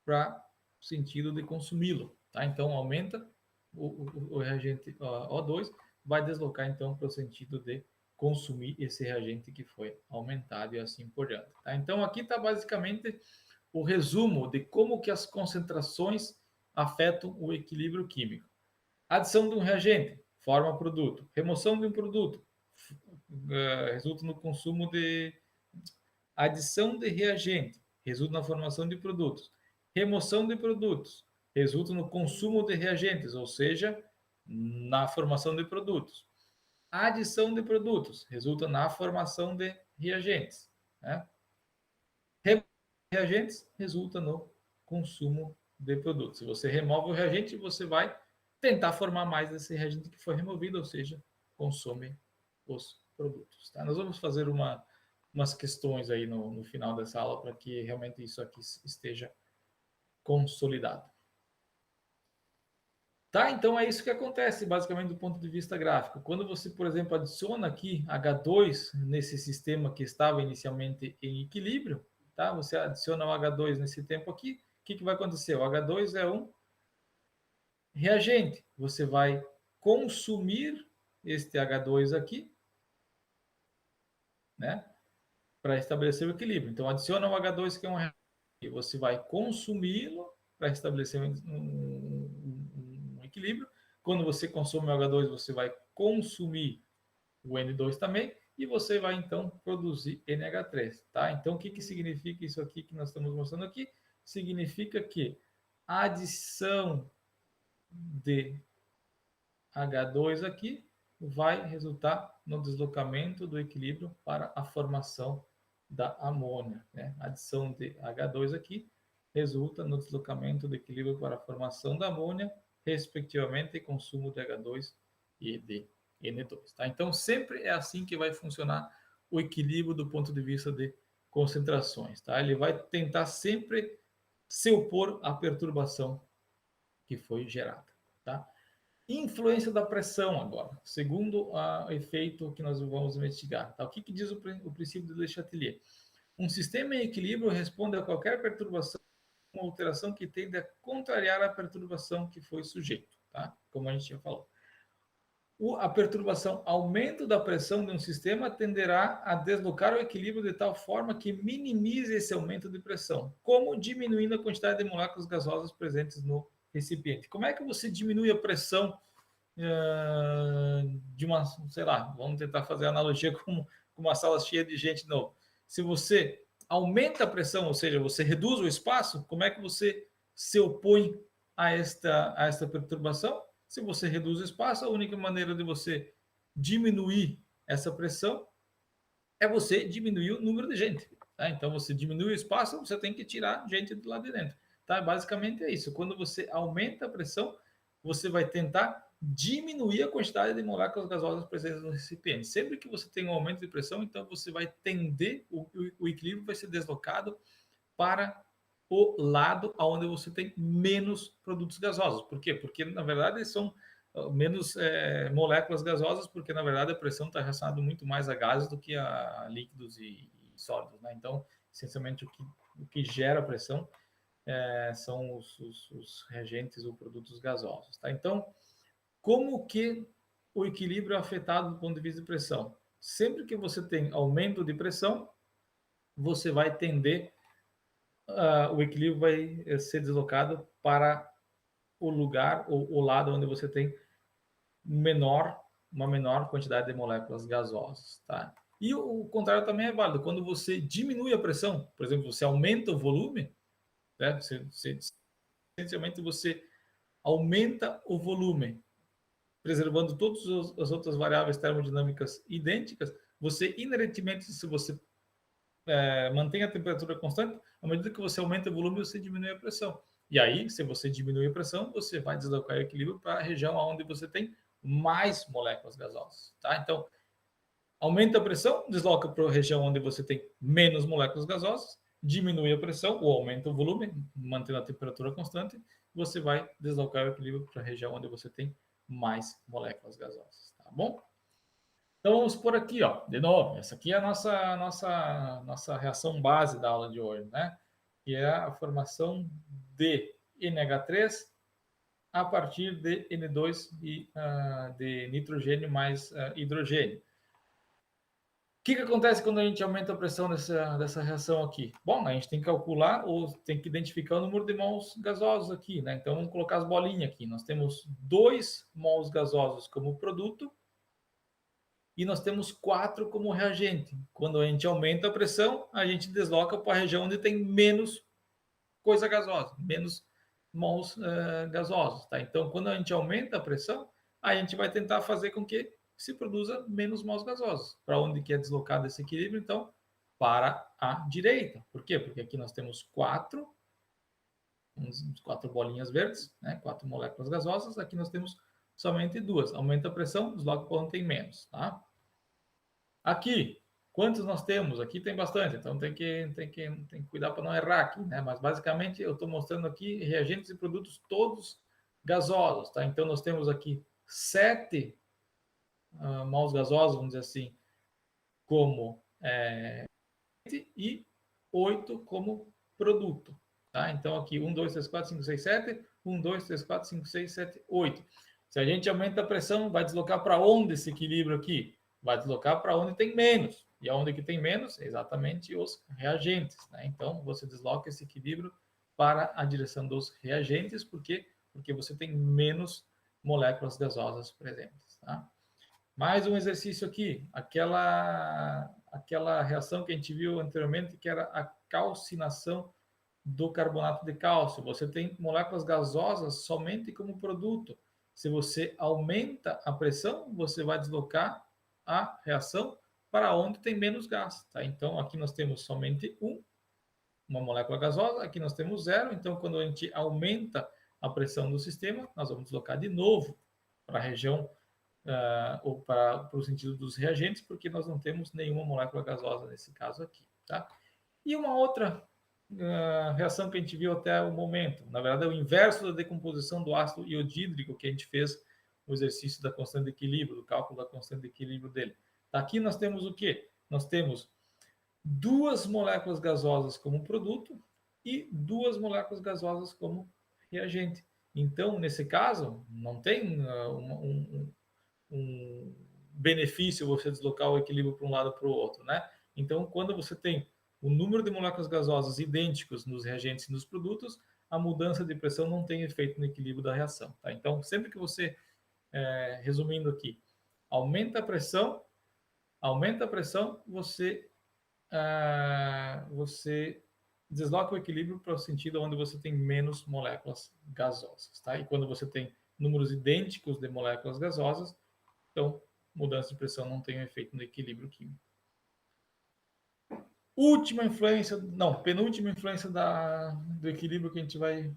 Speaker 1: para o sentido de consumi-lo. Tá? Então, aumenta o reagente O2, vai deslocar então para o sentido de consumir esse reagente que foi aumentado e assim por diante. Tá? Então, aqui está basicamente o resumo de como que as concentrações afetam o equilíbrio químico. Adição de um reagente forma produto. Remoção de um produto resulta no consumo de... Adição de reagente resulta na formação de produtos. Remoção de produtos resulta no consumo de reagentes, ou seja, na formação de produtos. Adição de produtos resulta na formação de reagentes. Né? Reagentes resulta no consumo de produtos. Se você remove o reagente, você vai tentar formar mais desse reagente que foi removido, ou seja, consome os produtos. Tá? Nós vamos fazer umas questões aí no final dessa aula para que realmente isso aqui esteja consolidado. Tá, então é isso que acontece, basicamente, do ponto de vista gráfico. Quando você, por exemplo, adiciona aqui H2 nesse sistema que estava inicialmente em equilíbrio, tá? Você adiciona o H2 nesse tempo aqui, o que vai acontecer? O H2 é um reagente. Você vai consumir este H2 aqui, né? Para estabelecer o equilíbrio. Então, adiciona o H2, que é um reagente, e você vai consumi-lo para estabelecer um equilíbrio. Quando você consome o H2, você vai consumir o N2 também, e você vai então produzir NH3, tá? Então, o que significa isso aqui que nós estamos mostrando aqui? Significa que a adição de H2 aqui vai resultar no deslocamento do equilíbrio para a formação da amônia, né? A adição de H2 aqui resulta no deslocamento do equilíbrio para a formação da amônia, respectivamente, consumo de H2 e de N2. Tá? Então, sempre é assim que vai funcionar o equilíbrio do ponto de vista de concentrações. Tá? Ele vai tentar sempre se opor à perturbação que foi gerada. Tá? Influência da pressão agora, segundo o efeito que nós vamos investigar. Tá? O que diz o princípio de Le Chatelier? Um sistema em equilíbrio responde a qualquer perturbação, uma alteração que tende a contrariar a perturbação que foi sujeito, tá? Como a gente já falou. A perturbação, aumento da pressão de um sistema tenderá a deslocar o equilíbrio de tal forma que minimize esse aumento de pressão, como diminuindo a quantidade de moléculas gasosas presentes no recipiente. Como é que você diminui a pressão de uma, sei lá, vamos tentar fazer a analogia com uma sala cheia de gente de novo. Se você aumenta a pressão, ou seja, você reduz o espaço, como é que você se opõe a esta perturbação? Se você reduz o espaço, a única maneira de você diminuir essa pressão é você diminuir o número de gente. Tá? Então, você diminui o espaço, você tem que tirar gente do lado de dentro. Tá? Basicamente é isso. Quando você aumenta a pressão, você vai tentar diminuir a quantidade de moléculas gasosas presentes no recipiente. Sempre que você tem um aumento de pressão, então você vai tender, o equilíbrio vai ser deslocado para o lado onde você tem menos produtos gasosos. Por quê? Porque, na verdade, são menos moléculas gasosas, porque, na verdade, a pressão está relacionada muito mais a gases do que a líquidos e sólidos. Né? Então, essencialmente, o que gera pressão são os reagentes ou produtos gasosos. Tá? Então, como que o equilíbrio é afetado do ponto de vista de pressão? Sempre que você tem aumento de pressão, você vai tender, o equilíbrio vai ser deslocado para o lugar ou o lado onde você tem uma menor quantidade de moléculas gasosas. Tá? E o contrário também é válido. Quando você diminui a pressão, por exemplo, você aumenta o volume, né? Essencialmente você aumenta o volume, preservando todas as outras variáveis termodinâmicas idênticas, você inerentemente, se você mantém a temperatura constante, à medida que você aumenta o volume, você diminui a pressão. E aí, se você diminui a pressão, você vai deslocar o equilíbrio para a região onde você tem mais moléculas gasosas. Tá? Então, aumenta a pressão, desloca para a região onde você tem menos moléculas gasosas, diminui a pressão ou aumenta o volume, mantendo a temperatura constante, você vai deslocar o equilíbrio para a região onde você tem mais moléculas gasosas. Tá bom? Então vamos por aqui, ó, de novo, essa aqui é a nossa reação base da aula de hoje, né? Que é a formação de NH3 a partir de N2 e de nitrogênio mais hidrogênio. O que acontece quando a gente aumenta a pressão dessa reação aqui? Bom, a gente tem que calcular ou tem que identificar o número de mols gasosos aqui, né? Então vamos colocar as bolinhas aqui. Nós temos 2 mols gasosos como produto e nós temos 4 como reagente. Quando a gente aumenta a pressão, a gente desloca para a região onde tem menos coisa gasosa, menos mols gasosos. Tá? Então, quando a gente aumenta a pressão, a gente vai tentar fazer com que se produza menos mols gasosos. Para onde que é deslocado esse equilíbrio? Então, para a direita. Por quê? Porque aqui nós temos 4 bolinhas verdes, né? 4 moléculas gasosas. Aqui nós temos somente 2. Aumenta a pressão, desloca para onde tem menos. Tá? Aqui, quantos nós temos? Aqui tem bastante, então tem que cuidar para não errar aqui, né? Mas basicamente eu estou mostrando aqui reagentes e produtos todos gasosos, tá? Então nós temos aqui 7 mols gasosos, vamos dizer assim, como e 8 como produto, tá? Então aqui 1, 2, 3, 4, 5, 6, 7, 1, 2, 3, 4, 5, 6, 7, 8. Se a gente aumenta a pressão, vai deslocar para onde esse equilíbrio aqui? Vai deslocar para onde tem menos. E aonde que tem menos? Exatamente os reagentes, né? Então, você desloca esse equilíbrio para a direção dos reagentes, por quê? Porque você tem menos moléculas gasosas presentes, tá? Mais um exercício aqui, aquela reação que a gente viu anteriormente, que era a calcinação do carbonato de cálcio. Você tem moléculas gasosas somente como produto. Se você aumenta a pressão, você vai deslocar a reação para onde tem menos gás. Tá? Então, aqui nós temos somente uma molécula gasosa, aqui nós temos 0. Então, quando a gente aumenta a pressão do sistema, nós vamos deslocar de novo para a região ou para o sentido dos reagentes, porque nós não temos nenhuma molécula gasosa nesse caso aqui. Tá? E uma outra reação que a gente viu até o momento, na verdade é o inverso da decomposição do ácido iodídrico que a gente fez no exercício da constante de equilíbrio, do cálculo da constante de equilíbrio dele. Aqui nós temos o quê? Nós temos 2 moléculas gasosas como produto e 2 moléculas gasosas como reagente. Então, nesse caso, não tem um benefício você deslocar o equilíbrio para um lado para o outro, né? Então, quando você tem o número de moléculas gasosas idênticos nos reagentes e nos produtos, a mudança de pressão não tem efeito no equilíbrio da reação. Tá? Então, sempre que você, resumindo aqui, aumenta a pressão, você desloca o equilíbrio para o sentido onde você tem menos moléculas gasosas. Tá? E quando você tem números idênticos de moléculas gasosas, então mudança de pressão não tem efeito no equilíbrio químico. Penúltima influência do equilíbrio que a gente vai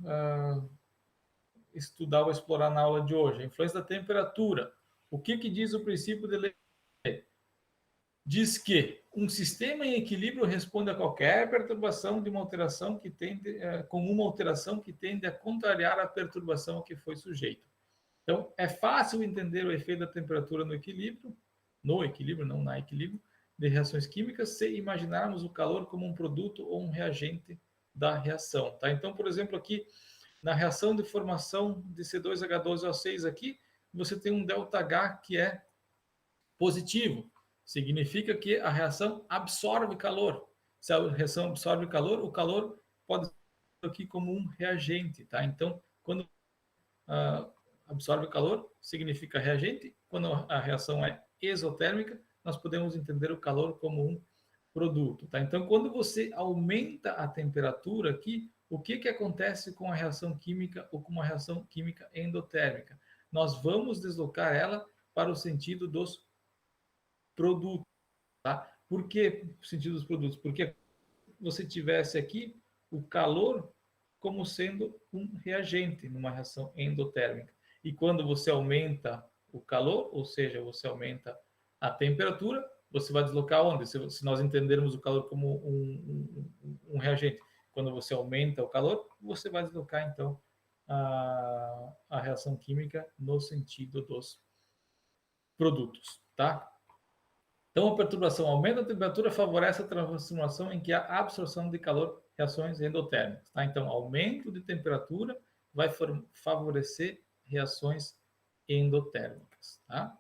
Speaker 1: estudar ou explorar na aula de hoje, a influência da temperatura. O que diz o princípio de Lefebvre? Diz que um sistema em equilíbrio responde a qualquer perturbação de uma alteração que tende, com uma alteração que tende a contrariar a perturbação a que foi sujeito. Então, é fácil entender o efeito da temperatura no equilíbrio, não na equilíbrio, de reações químicas, se imaginarmos o calor como um produto ou um reagente da reação. Tá? Então, por exemplo, aqui, na reação de formação de C2H12O6 aqui, você tem um ΔH que é positivo. Significa que a reação absorve calor. Se a reação absorve calor, o calor pode ser aqui como um reagente. Tá? Então, quando absorve calor, significa reagente. Quando a reação é exotérmica, nós podemos entender o calor como um produto. Tá? Então, quando você aumenta a temperatura aqui, o que acontece com a reação química ou com uma reação química endotérmica? nós vamos deslocar ela para o sentido dos produtos, tá? Por que o sentido dos produtos? Porque você tivesse aqui o calor como sendo um reagente numa reação endotérmica. E quando você aumenta o calor, ou seja, você aumenta a temperatura, você vai deslocar onde? Se nós entendermos o calor como um reagente, quando você aumenta o calor, você vai deslocar, então, a reação química no sentido dos produtos, tá? Então, a perturbação aumenta a temperatura, favorece a transformação em que há absorção de calor, reações endotérmicas. Tá? Então, aumento de temperatura vai favorecer reações endotérmicas. Tá?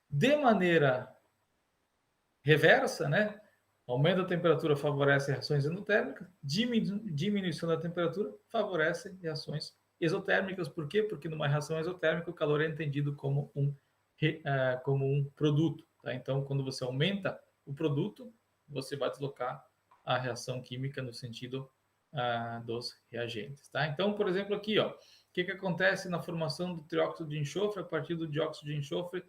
Speaker 1: De maneira reversa, né? Aumento da temperatura favorece reações endotérmicas, diminuição da temperatura favorece reações exotérmicas. Por quê? Porque numa reação exotérmica o calor é entendido como um produto. Tá? Então, quando você aumenta o produto, você vai deslocar a reação química no sentido dos reagentes. Tá? Então, por exemplo, aqui, ó, o que acontece na formação do trióxido de enxofre a partir do dióxido de enxofre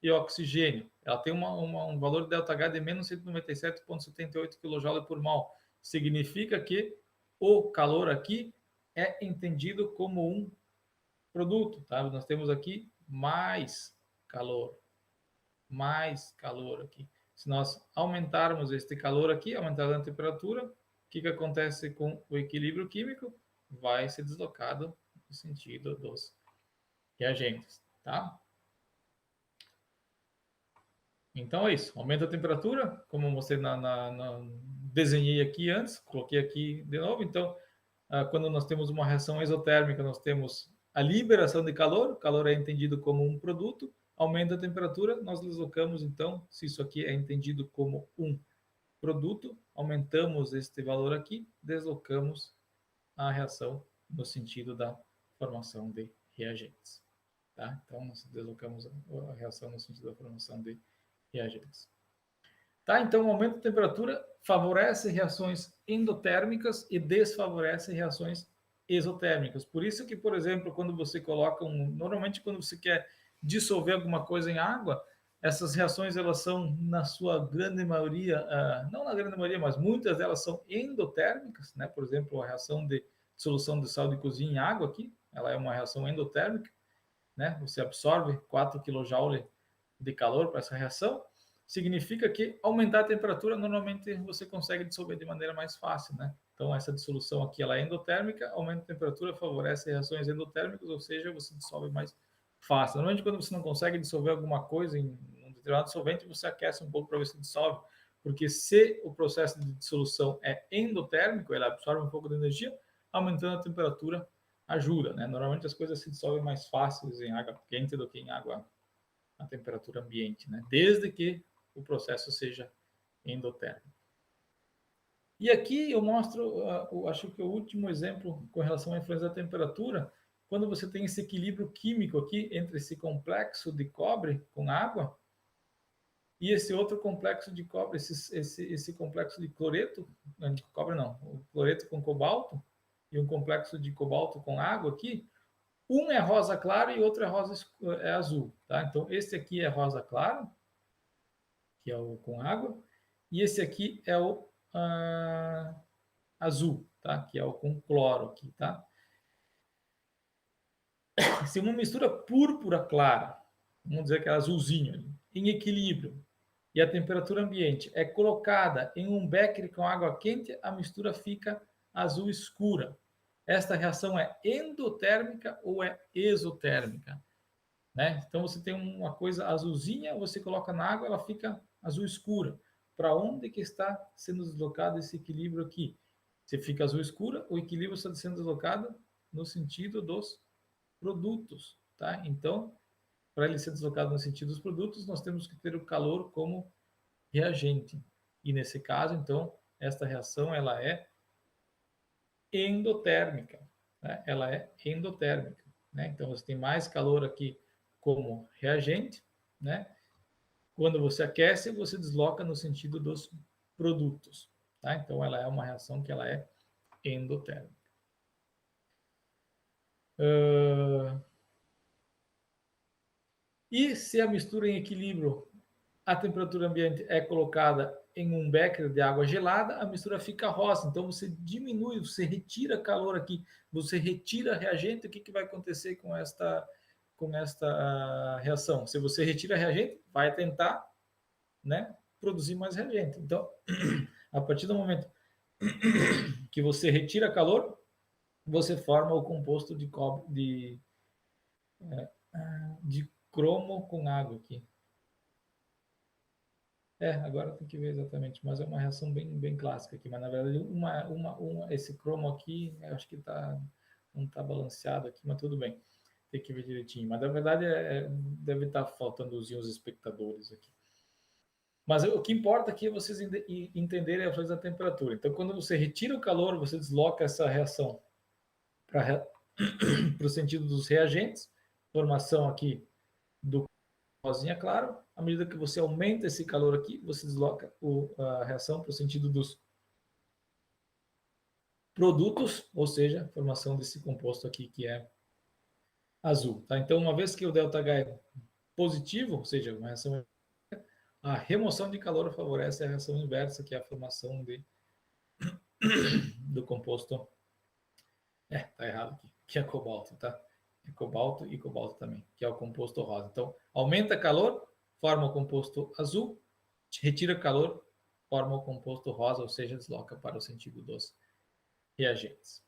Speaker 1: e oxigênio? Ela tem um valor de ΔH de menos 197,78 kJ por mol. Significa que o calor aqui é entendido como um produto. Tá? Nós temos aqui mais calor aqui. Se nós aumentarmos este calor aqui, aumentar a temperatura, o que acontece com o equilíbrio químico? Vai ser deslocado no sentido dos reagentes, tá? Então é isso. Aumenta a temperatura, como você desenhei aqui antes, coloquei aqui de novo. Então, quando nós temos uma reação exotérmica, nós temos a liberação de calor. O calor é entendido como um produto. Aumenta a temperatura, nós deslocamos, então, se isso aqui é entendido como um produto, aumentamos este valor aqui, deslocamos a reação no sentido da formação de reagentes. Tá? Então, nós deslocamos a reação no sentido da formação de reagentes. Tá? Então, o aumento da temperatura favorece reações endotérmicas e desfavorece reações exotérmicas. Por isso que, por exemplo, quando você coloca normalmente quando você quer dissolver alguma coisa em água, essas reações elas são na sua grande maioria, não na grande maioria, mas muitas delas são endotérmicas, né? Por exemplo, a reação de dissolução de sal de cozinha em água aqui, ela é uma reação endotérmica, né? Você absorve 4 kJ de calor para essa reação. Significa que aumentar a temperatura normalmente você consegue dissolver de maneira mais fácil, né? Então essa dissolução aqui ela é endotérmica, aumenta a temperatura, favorece reações endotérmicas, ou seja, você dissolve mais fácil. Normalmente quando você não consegue dissolver alguma coisa em um determinado solvente, você aquece um pouco para ver se dissolve, porque se o processo de dissolução é endotérmico, ele absorve um pouco de energia, aumentando a temperatura ajuda, né? Normalmente as coisas se dissolvem mais fáceis em água quente do que em água a temperatura ambiente, né? Desde que o processo seja endotérmico. E aqui eu mostro, acho que o último exemplo com relação à influência da temperatura, quando você tem esse equilíbrio químico aqui entre esse complexo de cobre com água e esse outro complexo de cobre, esse complexo de cloreto, não, de cobre não, o cloreto com cobalto e um complexo de cobalto com água aqui, um é rosa claro e outro é azul, tá? Então esse aqui é rosa claro, que é o com água, e esse aqui é o azul, tá? Que é o com cloro aqui, tá? Se uma mistura púrpura clara, vamos dizer que é azulzinho, em equilíbrio, e a temperatura ambiente é colocada em um becker com água quente, a mistura fica azul escura. Esta reação é endotérmica ou é exotérmica? Né? Então você tem uma coisa azulzinha, você coloca na água, ela fica azul escura. Para onde que está sendo deslocado esse equilíbrio aqui? Se fica azul escura, o equilíbrio está sendo deslocado no sentido dos produtos, tá? Então, para ele ser deslocado no sentido dos produtos, nós temos que ter o calor como reagente. E nesse caso, então, esta reação ela é endotérmica, né? Ela é endotérmica, né? Então você tem mais calor aqui como reagente, né? Quando você aquece, você desloca no sentido dos produtos, tá? Então ela é uma reação que ela é endotérmica. E se a mistura em equilíbrio, a temperatura ambiente é colocada em um becker de água gelada, a mistura fica rosa. Então você diminui, você retira calor aqui, você retira reagente. O que vai acontecer com esta reação? Se você retira reagente, vai tentar, né, produzir mais reagente. Então, a partir do momento que você retira calor, você forma o composto de cobre, de cromo com água aqui. Agora tem que ver exatamente, mas é uma reação bem clássica aqui. Mas na verdade, esse cromo aqui, eu acho que não está balanceado aqui, mas tudo bem. Tem que ver direitinho. Mas na verdade, deve estar faltando os espectadores aqui. Mas o que importa aqui é vocês entenderem a influência da temperatura. Então, quando você retira o calor, você desloca essa reação para o sentido dos reagentes, formação aqui do rosinha claro. À medida que você aumenta esse calor aqui, você desloca a reação para o sentido dos produtos, ou seja, formação desse composto aqui que é azul. Tá? Então, uma vez que o ΔH é positivo, ou seja, uma reação, a remoção de calor favorece a reação inversa, que é a formação do composto. Tá errado aqui, que é cobalto, tá? É cobalto e cobalto também, que é o composto rosa. Então, aumenta calor, forma o composto azul, retira calor, forma o composto rosa, ou seja, desloca para o sentido dos reagentes.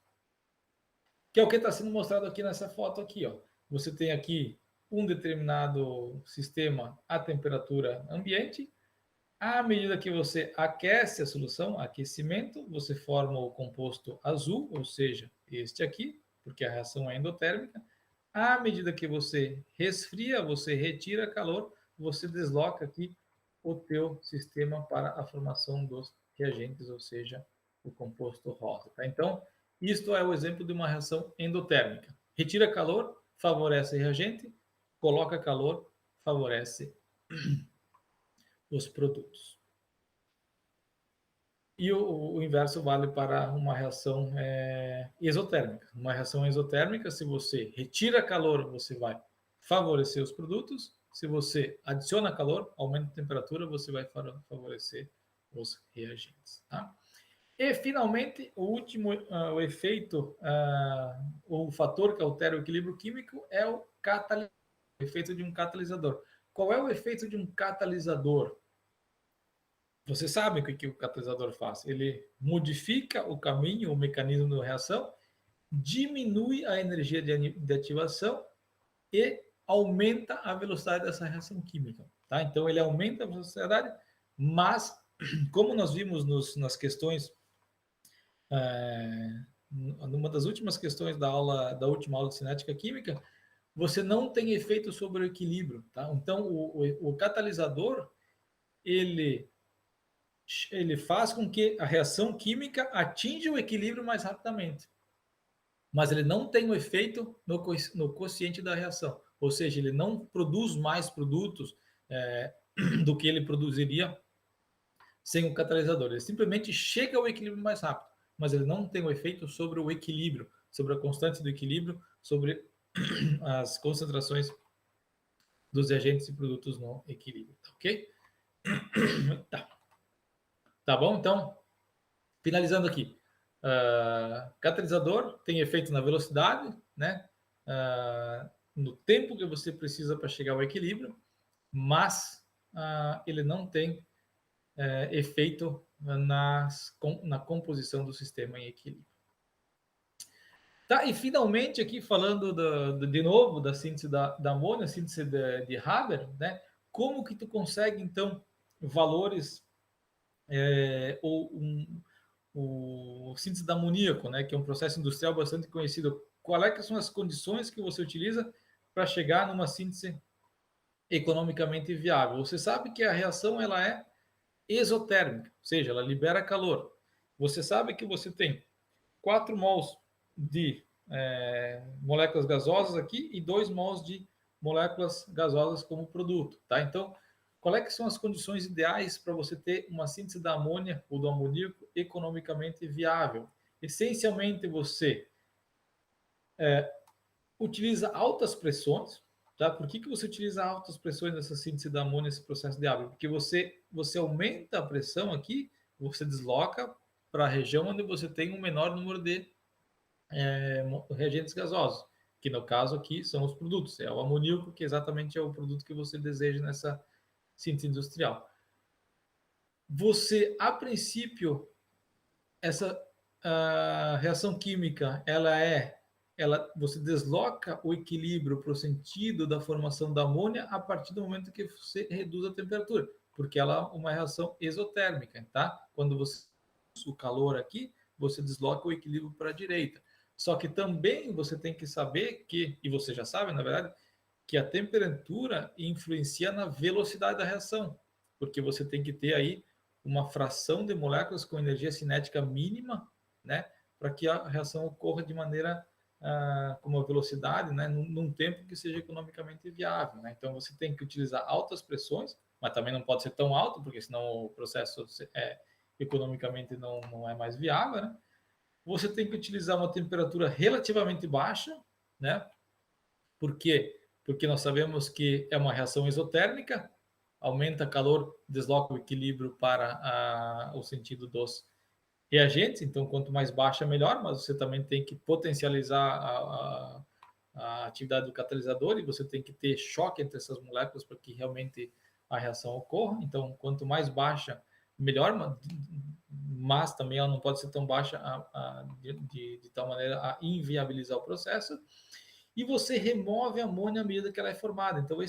Speaker 1: Que é o que está sendo mostrado aqui nessa foto aqui, ó. Você tem aqui um determinado sistema a temperatura ambiente. À medida que você aquece a solução, aquecimento, você forma o composto azul, ou seja, este aqui, porque a reação é endotérmica. À medida que você resfria, você retira calor, você desloca aqui o teu sistema para a formação dos reagentes, ou seja, o composto rosa. Tá? Então, isto é o exemplo de uma reação endotérmica. Retira calor, favorece reagente, coloca calor, favorece os produtos. E o inverso vale para uma reação exotérmica. Uma reação exotérmica, se você retira calor, você vai favorecer os produtos. Se você adiciona calor, aumenta a temperatura, você vai favorecer os reagentes. Tá? E, finalmente, o último o efeito, o fator que altera o equilíbrio químico é o catalisador, o efeito de um catalisador. Qual é o efeito de um catalisador? Você sabe o que o catalisador faz? Ele modifica o caminho, o mecanismo da reação, diminui a energia de ativação e aumenta a velocidade dessa reação química. Tá? Então, ele aumenta a velocidade, mas, como nós vimos nas questões, numa das últimas questões da última aula de cinética química, você não tem efeito sobre o equilíbrio. Tá? Então, o catalisador, ele faz com que a reação química atinja o equilíbrio mais rapidamente. Mas ele não tem o efeito no quociente da reação. Ou seja, ele não produz mais produtos do que ele produziria sem o catalisador. Ele simplesmente chega ao equilíbrio mais rápido, mas ele não tem o efeito sobre o equilíbrio, sobre a constante do equilíbrio, sobre as concentrações dos reagentes e produtos no equilíbrio. Tá ok? Tá bom? Então, finalizando aqui. Catalisador tem efeito na velocidade, né? No tempo que você precisa para chegar ao equilíbrio, mas ele não tem efeito na composição do sistema em equilíbrio. Tá, e finalmente aqui falando de novo da síntese da amônia, síntese de Haber, né? Como que tu consegue então valores ou o síntese da amoníaco, né, que é um processo industrial bastante conhecido. Qual é que são as condições que você utiliza para chegar numa síntese economicamente viável? Você sabe que a reação ela é exotérmica, ou seja, ela libera calor. Você sabe que você tem 4 mols de moléculas gasosas aqui e 2 mols de moléculas gasosas como produto, tá? Então, quais é que são as condições ideais para você ter uma síntese da amônia ou do amoníaco economicamente viável? Essencialmente, você utiliza altas pressões, tá? Por que você utiliza altas pressões nessa síntese da amônia, nesse processo de Haber? Porque você aumenta a pressão aqui, você desloca para a região onde você tem um menor número de reagentes gasosos, que no caso aqui são os produtos, é o amoníaco, que exatamente é o produto que você deseja nessa síntese industrial. Você, a princípio, essa reação química, você desloca o equilíbrio para o sentido da formação da amônia a partir do momento que você reduz a temperatura, porque ela é uma reação exotérmica, tá? Quando você o calor aqui, você desloca o equilíbrio para a direita. Só que também você tem que saber que, e você já sabe, na verdade, que a temperatura influencia na velocidade da reação, porque você tem que ter aí uma fração de moléculas com energia cinética mínima, né, para que a reação ocorra de maneira com uma velocidade, né, num tempo que seja economicamente viável, né? Então você tem que utilizar altas pressões, mas também não pode ser tão alto, porque senão o processo economicamente não é mais viável, né? Você tem que utilizar uma temperatura relativamente baixa, né? Por quê? Porque nós sabemos que é uma reação exotérmica, aumenta calor, desloca o equilíbrio para o sentido dos reagentes, então quanto mais baixa, melhor, mas você também tem que potencializar a atividade do catalisador e você tem que ter choque entre essas moléculas para que realmente a reação ocorra. Então, quanto mais baixa, melhor, mas também ela não pode ser tão baixa de tal maneira a inviabilizar o processo. E você remove a amônia à medida que ela é formada. Então,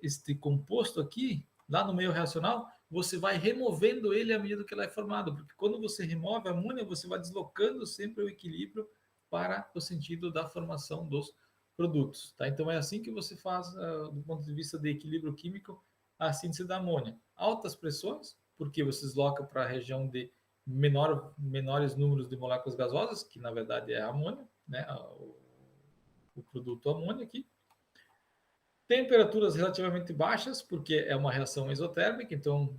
Speaker 1: este composto aqui, lá no meio reacional, você vai removendo ele à medida que ela é formada, porque quando você remove a amônia, você vai deslocando sempre o equilíbrio para o sentido da formação dos produtos. Tá? Então, é assim que você faz, do ponto de vista de equilíbrio químico, a síntese da amônia. Altas pressões, porque você desloca para a região de menores números de moléculas gasosas, que na verdade é a amônia, né? o produto amônia aqui. Temperaturas relativamente baixas, porque é uma reação exotérmica, então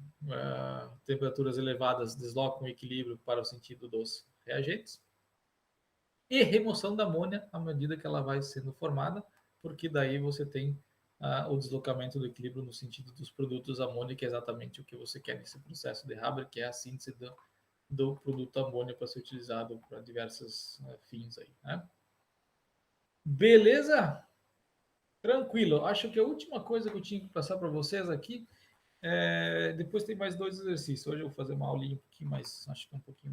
Speaker 1: temperaturas elevadas deslocam o equilíbrio para o sentido dos reagentes. E remoção da amônia à medida que ela vai sendo formada, porque daí você tem o deslocamento do equilíbrio no sentido dos produtos amônia, que é exatamente o que você quer nesse processo de Haber, que é a síntese do produto amônia para ser utilizado para diversos fins aí, né? Beleza? Tranquilo. Acho que a última coisa que eu tinha que passar para vocês aqui depois tem mais dois exercícios. Hoje eu vou fazer uma aulinha um pouquinho mais, acho que um pouquinho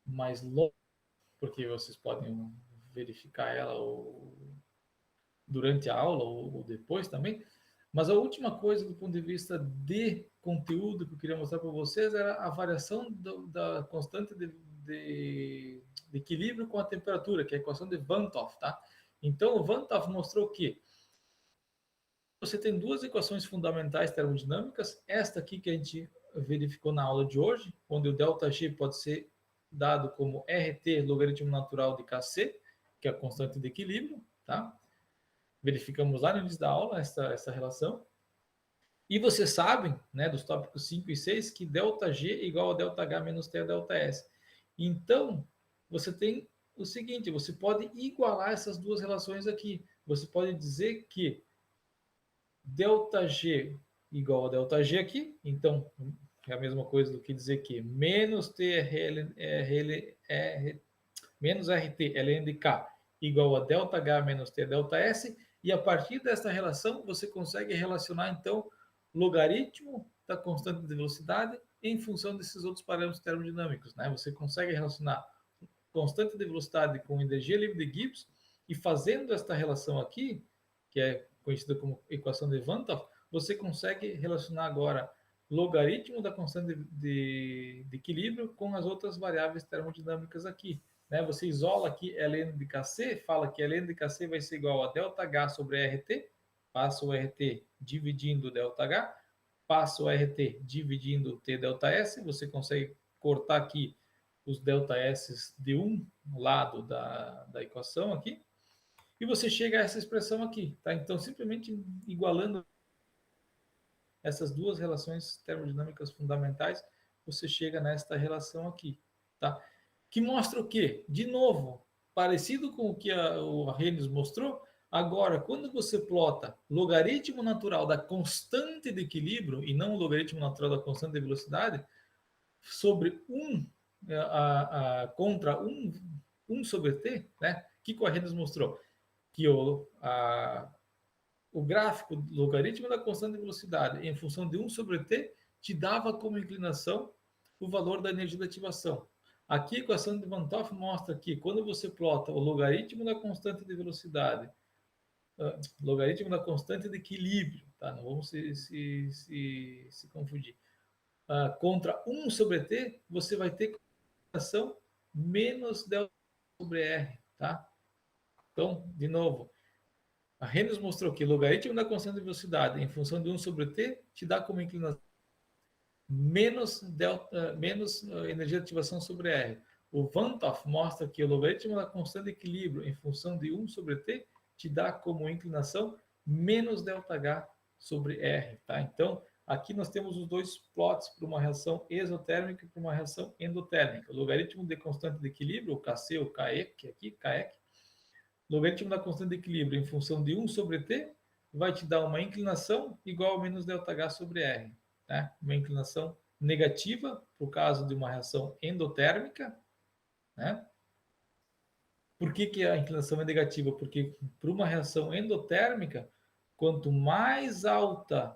Speaker 1: mais longa, porque vocês podem verificar ela durante a aula ou depois também. Mas a última coisa do ponto de vista de conteúdo que eu queria mostrar para vocês era a variação da constante de equilíbrio com a temperatura, que é a equação de Van't Hoff, tá? Então, o Van't Hoff mostrou que você tem duas equações fundamentais termodinâmicas, esta aqui que a gente verificou na aula de hoje, onde o ΔG pode ser dado como RT logaritmo natural de Kc, que é a constante de equilíbrio, tá? Verificamos lá no início da aula essa relação. E vocês sabem, né, dos tópicos 5 e 6, que ΔG é igual a ΔH menos T a ΔS. Então, você tem o seguinte, você pode igualar essas duas relações aqui. Você pode dizer que ΔG igual a ΔG aqui, então é a mesma coisa do que dizer que menos menos RT ln de K igual a ΔH menos T ΔS, e a partir dessa relação você consegue relacionar então logaritmo da constante de velocidade em função desses outros parâmetros termodinâmicos, né? Você consegue relacionar constante de velocidade com energia livre de Gibbs, e fazendo esta relação aqui, que é conhecida como equação de Van't Hoff, você consegue relacionar agora logaritmo da constante de equilíbrio com as outras variáveis termodinâmicas aqui. Né? Você isola aqui ln de Kc, fala que ln de Kc vai ser igual a ΔH sobre RT, passa o RT dividindo ΔH, passa o RT dividindo T ΔS, você consegue cortar aqui os ΔS de um lado da equação aqui, e você chega a essa expressão aqui, tá? Então, simplesmente igualando essas duas relações termodinâmicas fundamentais, você chega nesta relação aqui, tá? que mostra o quê? De novo, parecido com o que o Arrhenius mostrou, agora, quando você plota logaritmo natural da constante de equilíbrio, e não o logaritmo natural da constante de velocidade, sobre 1 contra 1 sobre t, né? O que o Arrhenius mostrou? Que o gráfico do logaritmo da constante de velocidade em função de 1 sobre t te dava como inclinação o valor da energia de ativação. Aqui a equação de Van 't Hoff mostra que quando você plota o logaritmo da constante de velocidade, logaritmo da constante de equilíbrio, tá? Não vamos se confundir, contra 1 sobre t, você vai ter inclinação menos delta sobre r, tá? Então, de novo, a Arrhenius mostrou que o logaritmo da constante de velocidade em função de 1 sobre t te dá como inclinação menos energia de ativação sobre R. O Van 't Hoff mostra que o logaritmo da constante de equilíbrio em função de 1 sobre t te dá como inclinação menos ΔH sobre R. Tá? Então, aqui nós temos os dois plots para uma reação exotérmica e para uma reação endotérmica. O logaritmo de constante de equilíbrio, o Kc, o Kek, aqui, Kek, logaritmo da constante de equilíbrio em função de 1 sobre t vai te dar uma inclinação igual a menos ΔH sobre R. Tá? Uma inclinação negativa, por causa de uma reação endotérmica. Né? Por que a inclinação é negativa? Porque para uma reação endotérmica, quanto mais alta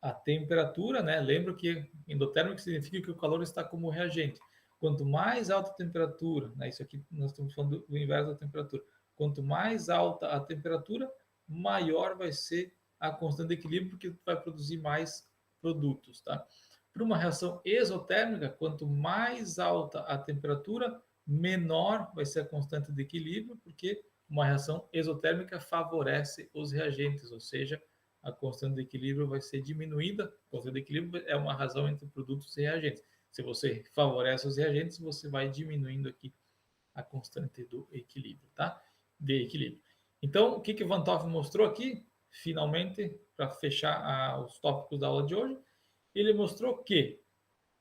Speaker 1: a temperatura, né? Lembra que endotérmico significa que o calor está como reagente. Quanto mais alta a temperatura, né? Isso aqui nós estamos falando do inverso da temperatura. Quanto mais alta a temperatura, maior vai ser a constante de equilíbrio, porque vai produzir mais produtos, tá? Para uma reação exotérmica, quanto mais alta a temperatura, menor vai ser a constante de equilíbrio, porque uma reação exotérmica favorece os reagentes, ou seja, a constante de equilíbrio vai ser diminuída. A constante de equilíbrio é uma razão entre produtos e reagentes. Se você favorece os reagentes, você vai diminuindo aqui a constante do equilíbrio, tá? De equilíbrio. Então, o que o Van 't Hoff mostrou aqui, finalmente, para fechar os tópicos da aula de hoje, ele mostrou que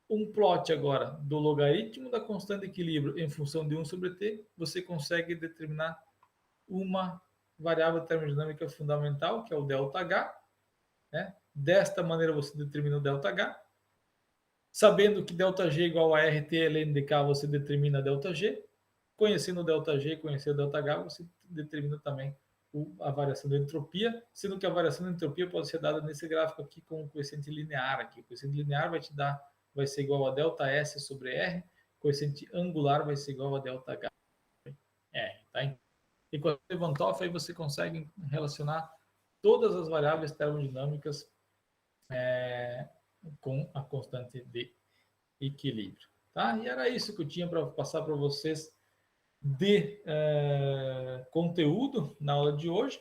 Speaker 1: um plot agora do logaritmo da constante de equilíbrio em função de 1 sobre t, você consegue determinar uma variável termodinâmica fundamental, que é o ΔH. Né? Desta maneira você determina o ΔH. Sabendo que ΔG é igual a RT ln de K, você determina ΔG. Conhecendo o ΔG, conhecendo o ΔH, você determina também a variação da entropia, sendo que a variação da entropia pode ser dada nesse gráfico aqui com o coeficiente linear aqui. O coeficiente linear vai ser igual a ΔS sobre R, o coeficiente angular vai ser igual a ΔH sobre R. Tá? E com a Van 't Hoff, aí você consegue relacionar todas as variáveis termodinâmicas com a constante de equilíbrio. Tá? E era isso que eu tinha para passar para vocês de conteúdo na aula de hoje.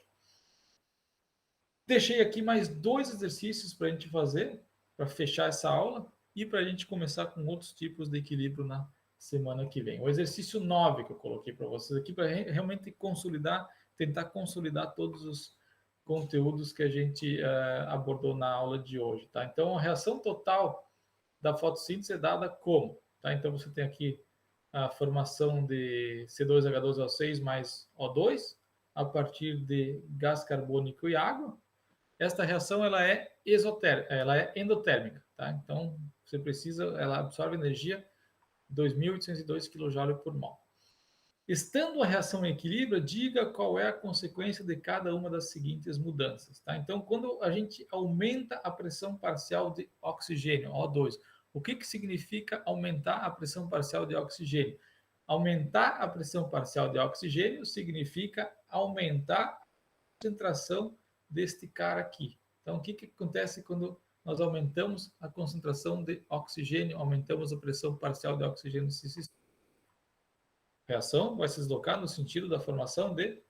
Speaker 1: Deixei aqui mais 2 exercícios para a gente fazer, para fechar essa aula e para a gente começar com outros tipos de equilíbrio na semana que vem. O exercício 9 que eu coloquei para vocês aqui, para realmente consolidar, tentar consolidar todos os conteúdos que a gente abordou na aula de hoje. Tá? Então, a reação total da fotossíntese é dada como? Tá? Então, você tem aqui a formação de C2H12O6 mais O2 a partir de gás carbônico e água. Esta reação ela é endotérmica, tá? Então ela absorve energia 2.802 kJ por mol. Estando a reação em equilíbrio, diga qual é a consequência de cada uma das seguintes mudanças, tá? Então, quando a gente aumenta a pressão parcial de oxigênio, O2, o que significa aumentar a pressão parcial de oxigênio? Aumentar a pressão parcial de oxigênio significa aumentar a concentração deste cara aqui. Então, o que acontece quando nós aumentamos a concentração de oxigênio, aumentamos a pressão parcial de oxigênio nesse sistema? A reação vai se deslocar no sentido da formação de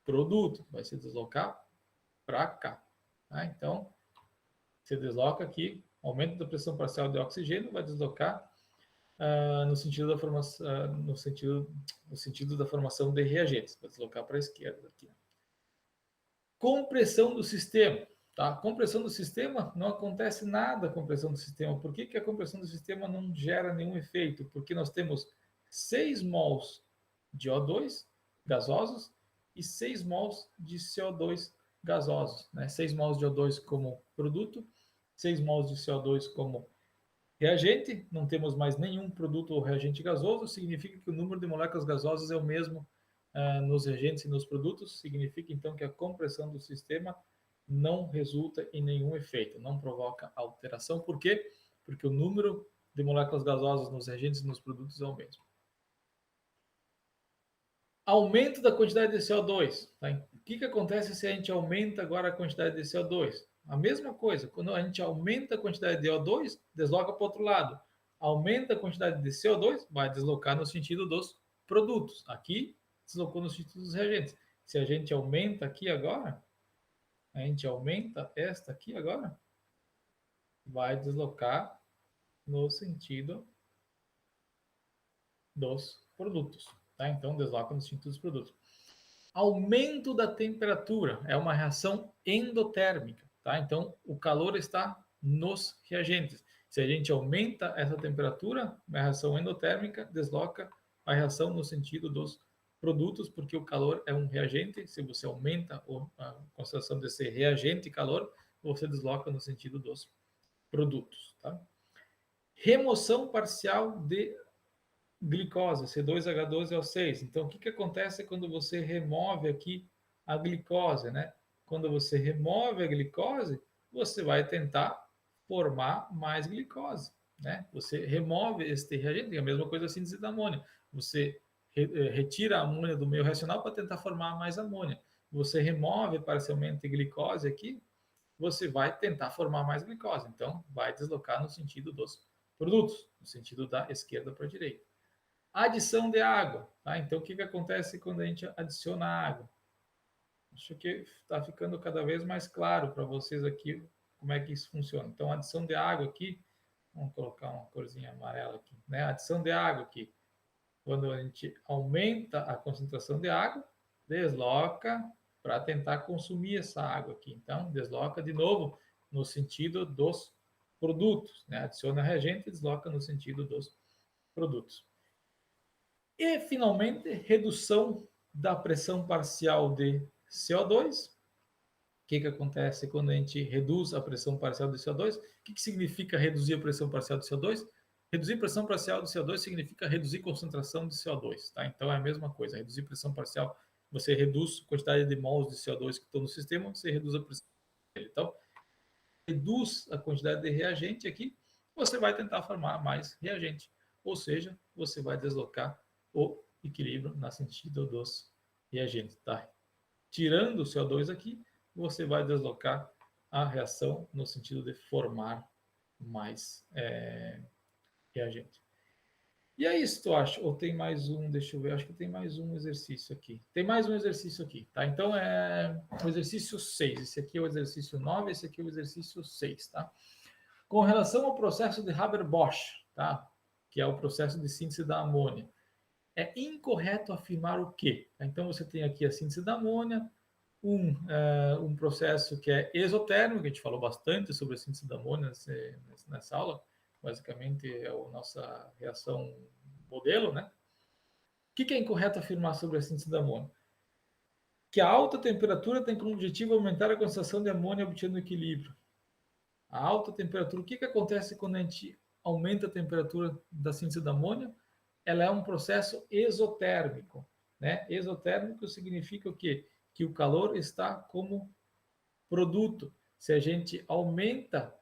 Speaker 1: produto, vai se deslocar para cá. Tá? Então, se desloca aqui, aumento da pressão parcial de oxigênio vai deslocar no sentido da formação, no sentido da formação de reagentes, vai deslocar para a esquerda aqui. Compressão do sistema. Tá? Compressão do sistema, não acontece nada com a compressão do sistema. Por que a compressão do sistema não gera nenhum efeito? Porque nós temos 6 mols de O2 gasosos e 6 mols de CO2 gasosos, né? 6 mols de O2 como produto, 6 mols de CO2 como reagente, não temos mais nenhum produto ou reagente gasoso, significa que o número de moléculas gasosas é o mesmo nos reagentes e nos produtos, significa então que a compressão do sistema não resulta em nenhum efeito, não provoca alteração. Por quê? Porque o número de moléculas gasosas nos reagentes e nos produtos é o mesmo. Aumento da quantidade de CO2. Tá? O que acontece se a gente aumenta agora a quantidade de CO2? A mesma coisa, quando a gente aumenta a quantidade de O2, desloca para o outro lado. Aumenta a quantidade de CO2, vai deslocar no sentido dos produtos. Aqui, deslocou no sentido dos reagentes. Se a gente aumenta aqui agora, a gente aumenta esta aqui agora, vai deslocar no sentido dos produtos. Tá? Então, desloca no sentido dos produtos. Aumento da temperatura é uma reação endotérmica, tá? Então, o calor está nos reagentes. Se a gente aumenta essa temperatura, uma reação endotérmica desloca a reação no sentido dos produtos, porque o calor é um reagente. Se você aumenta a concentração desse reagente calor, você desloca no sentido dos produtos, tá? Remoção parcial de glicose, C2H12O6. Então, o que acontece quando você remove aqui a glicose, né? Quando você remove a glicose, você vai tentar formar mais glicose, né? Você remove este reagente, é a mesma coisa a síntese da amônia. Você retira a amônia do meio reacional para tentar formar mais amônia. Você remove parcialmente a glicose aqui, você vai tentar formar mais glicose. Então, vai deslocar no sentido dos produtos, no sentido da esquerda para a direita. Adição de água, tá? Então, o que acontece quando a gente adiciona água? Acho que está ficando cada vez mais claro para vocês aqui como é que isso funciona. Então, adição de água aqui, vamos colocar uma corzinha amarela aqui, né? Adição de água aqui, quando a gente aumenta a concentração de água, desloca para tentar consumir essa água aqui. Então, desloca de novo no sentido dos produtos, né? Adiciona reagente e desloca no sentido dos produtos. E, finalmente, redução da pressão parcial de CO2. O que acontece quando a gente reduz a pressão parcial de CO2? O que significa reduzir a pressão parcial de CO2? Reduzir a pressão parcial de CO2 significa reduzir a concentração de CO2. Tá? Então, é a mesma coisa. Reduzir pressão parcial, você reduz a quantidade de mols de CO2 que estão no sistema, você reduz a pressão. Então, reduz a quantidade de reagente aqui, você vai tentar formar mais reagente. Ou seja, você vai deslocar o equilíbrio no sentido dos reagentes. Tá? Tirando o CO2 aqui, você vai deslocar a reação no sentido de formar mais reagente. E é isso, eu acho. Ou tem mais um, deixa eu ver, acho que tem mais um exercício aqui. Tem mais um exercício aqui, tá? Então, é o exercício 6. Esse aqui é o exercício 9, esse aqui é o exercício 6, tá? Com relação ao processo de Haber-Bosch, tá? Que é o processo de síntese da amônia. É incorreto afirmar o quê? Então, você tem aqui a síntese da amônia, um processo que é exotérmico, que a gente falou bastante sobre a síntese da amônia nessa aula, basicamente é a nossa reação modelo, né? O que é incorreto afirmar sobre a síntese da amônia? Que a alta temperatura tem como objetivo aumentar a concentração de amônia obtendo equilíbrio. A alta temperatura, o que acontece quando a gente aumenta a temperatura da síntese da amônia? Ela é um processo exotérmico, né? Exotérmico significa o quê? Que o calor está como produto. Se a gente aumenta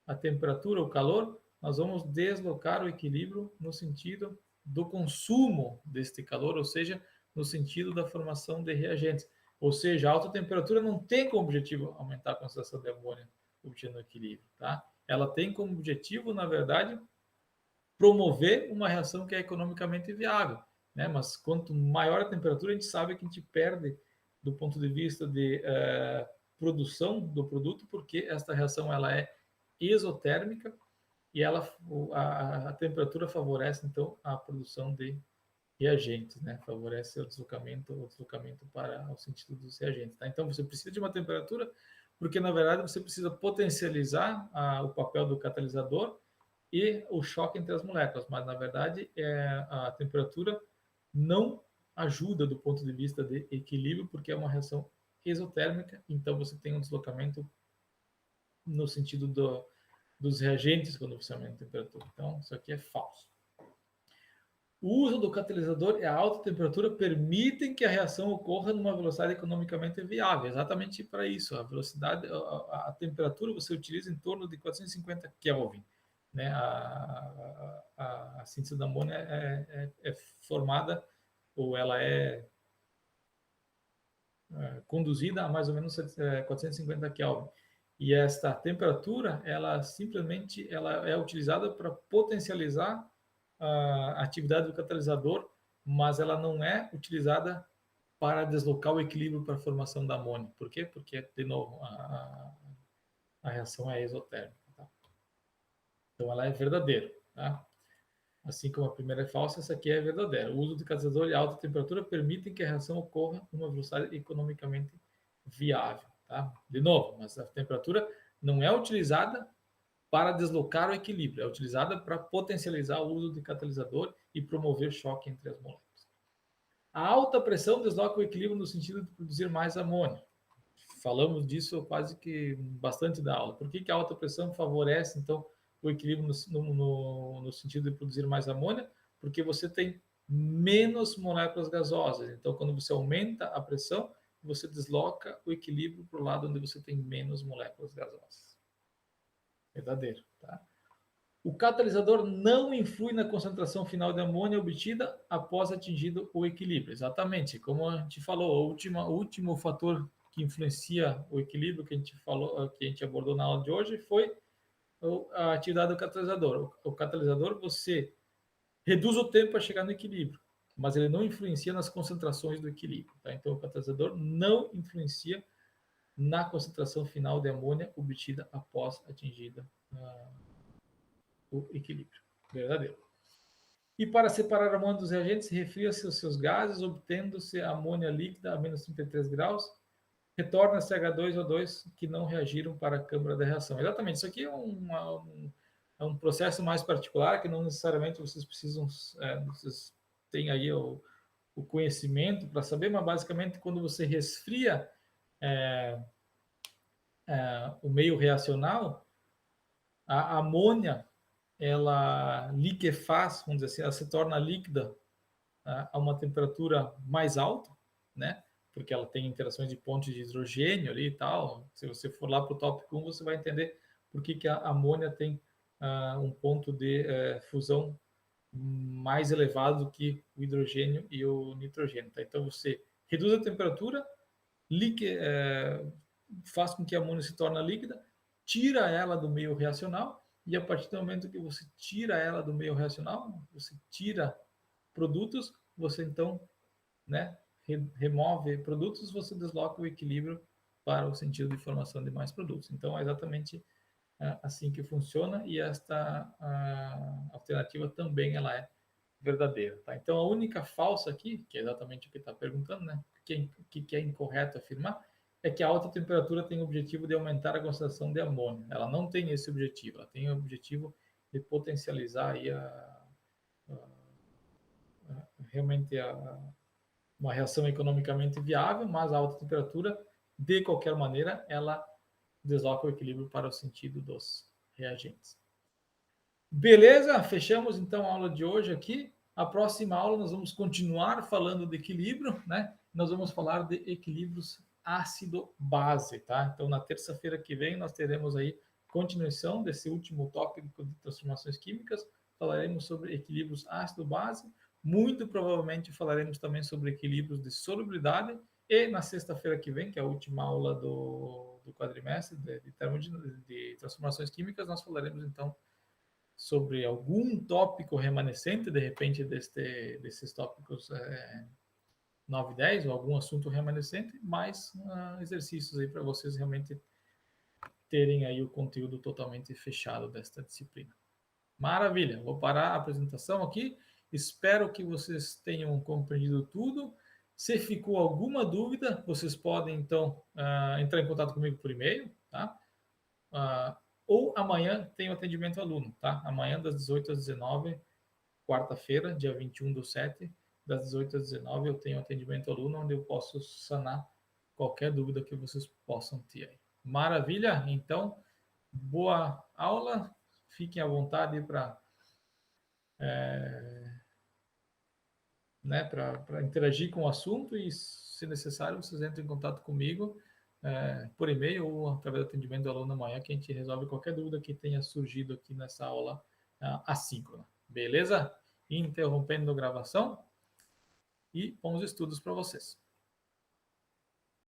Speaker 1: a temperatura, o calor, nós vamos deslocar o equilíbrio no sentido do consumo deste calor, ou seja, no sentido da formação de reagentes. Ou seja, a alta temperatura não tem como objetivo aumentar a concentração de amônia obtendo equilíbrio, tá? Ela tem como objetivo, na verdade, promover uma reação que é economicamente viável, né? Mas quanto maior a temperatura, a gente sabe que a gente perde do ponto de vista de produção do produto, porque esta reação ela é exotérmica e a temperatura favorece então a produção de reagentes, né? Favorece o deslocamento para o sentido dos reagentes. Tá? Então você precisa de uma temperatura porque na verdade você precisa potencializar o papel do catalisador e o choque entre as moléculas, mas na verdade a temperatura não ajuda do ponto de vista de equilíbrio, porque é uma reação exotérmica, então você tem um deslocamento no sentido dos reagentes quando você aumenta a temperatura. Então, isso aqui é falso. O uso do catalisador e a alta temperatura permitem que a reação ocorra numa velocidade economicamente viável. Exatamente para isso. A velocidade, a temperatura você utiliza em torno de 450 Kelvin. Né? A síntese da amônia é formada, ou ela é conduzida a mais ou menos 450 Kelvin. E esta temperatura, ela simplesmente ela é utilizada para potencializar a atividade do catalisador, mas ela não é utilizada para deslocar o equilíbrio para a formação da amônia. Por quê? Porque, de novo, a reação é exotérmica. Tá? Então, ela é verdadeira. Tá? Assim como a primeira é falsa, essa aqui é verdadeira. O uso de catalisador e alta temperatura permitem que a reação ocorra numa velocidade economicamente viável. Tá? De novo, mas a temperatura não é utilizada para deslocar o equilíbrio, é utilizada para potencializar o uso de catalisador e promover choque entre as moléculas. A alta pressão desloca o equilíbrio no sentido de produzir mais amônia. Falamos disso quase que bastante da aula. Por que a alta pressão favorece, então, o equilíbrio no sentido de produzir mais amônia? Porque você tem menos moléculas gasosas. Então, quando você aumenta a pressão, você desloca o equilíbrio para o lado onde você tem menos moléculas gasosas. Verdadeiro, tá? O catalisador não influi na concentração final de amônia obtida após atingido o equilíbrio. Exatamente, como a gente falou, o último fator que influencia o equilíbrio que a gente falou, que a gente abordou na aula de hoje, foi a atividade do catalisador. O catalisador, você reduz o tempo para chegar no equilíbrio, mas ele não influencia nas concentrações do equilíbrio. Tá? Então, o catalisador não influencia na concentração final de amônia obtida após atingida o equilíbrio. Verdadeiro. E para separar a amônia dos reagentes, refria-se os seus gases, obtendo-se a amônia líquida a menos 33 graus, retorna-se H2O2 que não reagiram para a câmara da reação. Exatamente, isso aqui é um processo mais particular, que não necessariamente vocês precisam, vocês têm aí o conhecimento para saber, mas basicamente quando você resfria o meio reacional, a amônia ela liquefaz, vamos dizer assim, ela se torna líquida a uma temperatura mais alta, né? Porque ela tem interações de pontes de hidrogênio ali e tal. Se você for lá para o tópico 1, você vai entender por que a amônia tem um ponto de fusão mais elevado do que o hidrogênio e o nitrogênio. Tá? Então, você reduz a temperatura, faz com que a amônia se torne líquida, tira ela do meio reacional, e a partir do momento que você tira ela do meio reacional, você tira produtos, você então, né, remove produtos, você desloca o equilíbrio para o sentido de formação de mais produtos. Então, é exatamente assim que funciona, e esta alternativa também ela é verdadeira. Tá? Então, a única falsa aqui, que é exatamente o que está perguntando, né, que é incorreto afirmar, é que a alta temperatura tem o objetivo de aumentar a concentração de amônia. Ela não tem esse objetivo, ela tem o objetivo de potencializar aí realmente uma reação economicamente viável, mas a alta temperatura, de qualquer maneira, ela desloca o equilíbrio para o sentido dos reagentes. Beleza? Fechamos então a aula de hoje aqui. A próxima aula nós vamos continuar falando de equilíbrio, né? Nós vamos falar de equilíbrios ácido-base, tá? Então, na terça-feira que vem, nós teremos aí continuação desse último tópico de transformações químicas. Falaremos sobre equilíbrios ácido-base. Muito provavelmente falaremos também sobre equilíbrios de solubilidade. E na sexta-feira que vem, que é a última aula do quadrimestre de transformações químicas, nós falaremos então sobre algum tópico remanescente, de repente, desses tópicos 9 e 10, ou algum assunto remanescente, mais exercícios aí para vocês realmente terem aí o conteúdo totalmente fechado desta disciplina. Maravilha, vou parar a apresentação aqui, espero que vocês tenham compreendido tudo. Se ficou alguma dúvida, vocês podem, então, entrar em contato comigo por e-mail, tá? ou amanhã tem o atendimento aluno, tá? Amanhã das 18 às 19, quarta-feira, dia 21/7, das 18 às 19, eu tenho atendimento aluno, onde eu posso sanar qualquer dúvida que vocês possam ter aí. Maravilha? Então, boa aula, fiquem à vontade para para interagir com o assunto e, se necessário, vocês entrem em contato comigo por e-mail ou através do atendimento do aluno amanhã, que a gente resolve qualquer dúvida que tenha surgido aqui nessa aula assíncrona. Beleza? Interrompendo a gravação e bons estudos para vocês.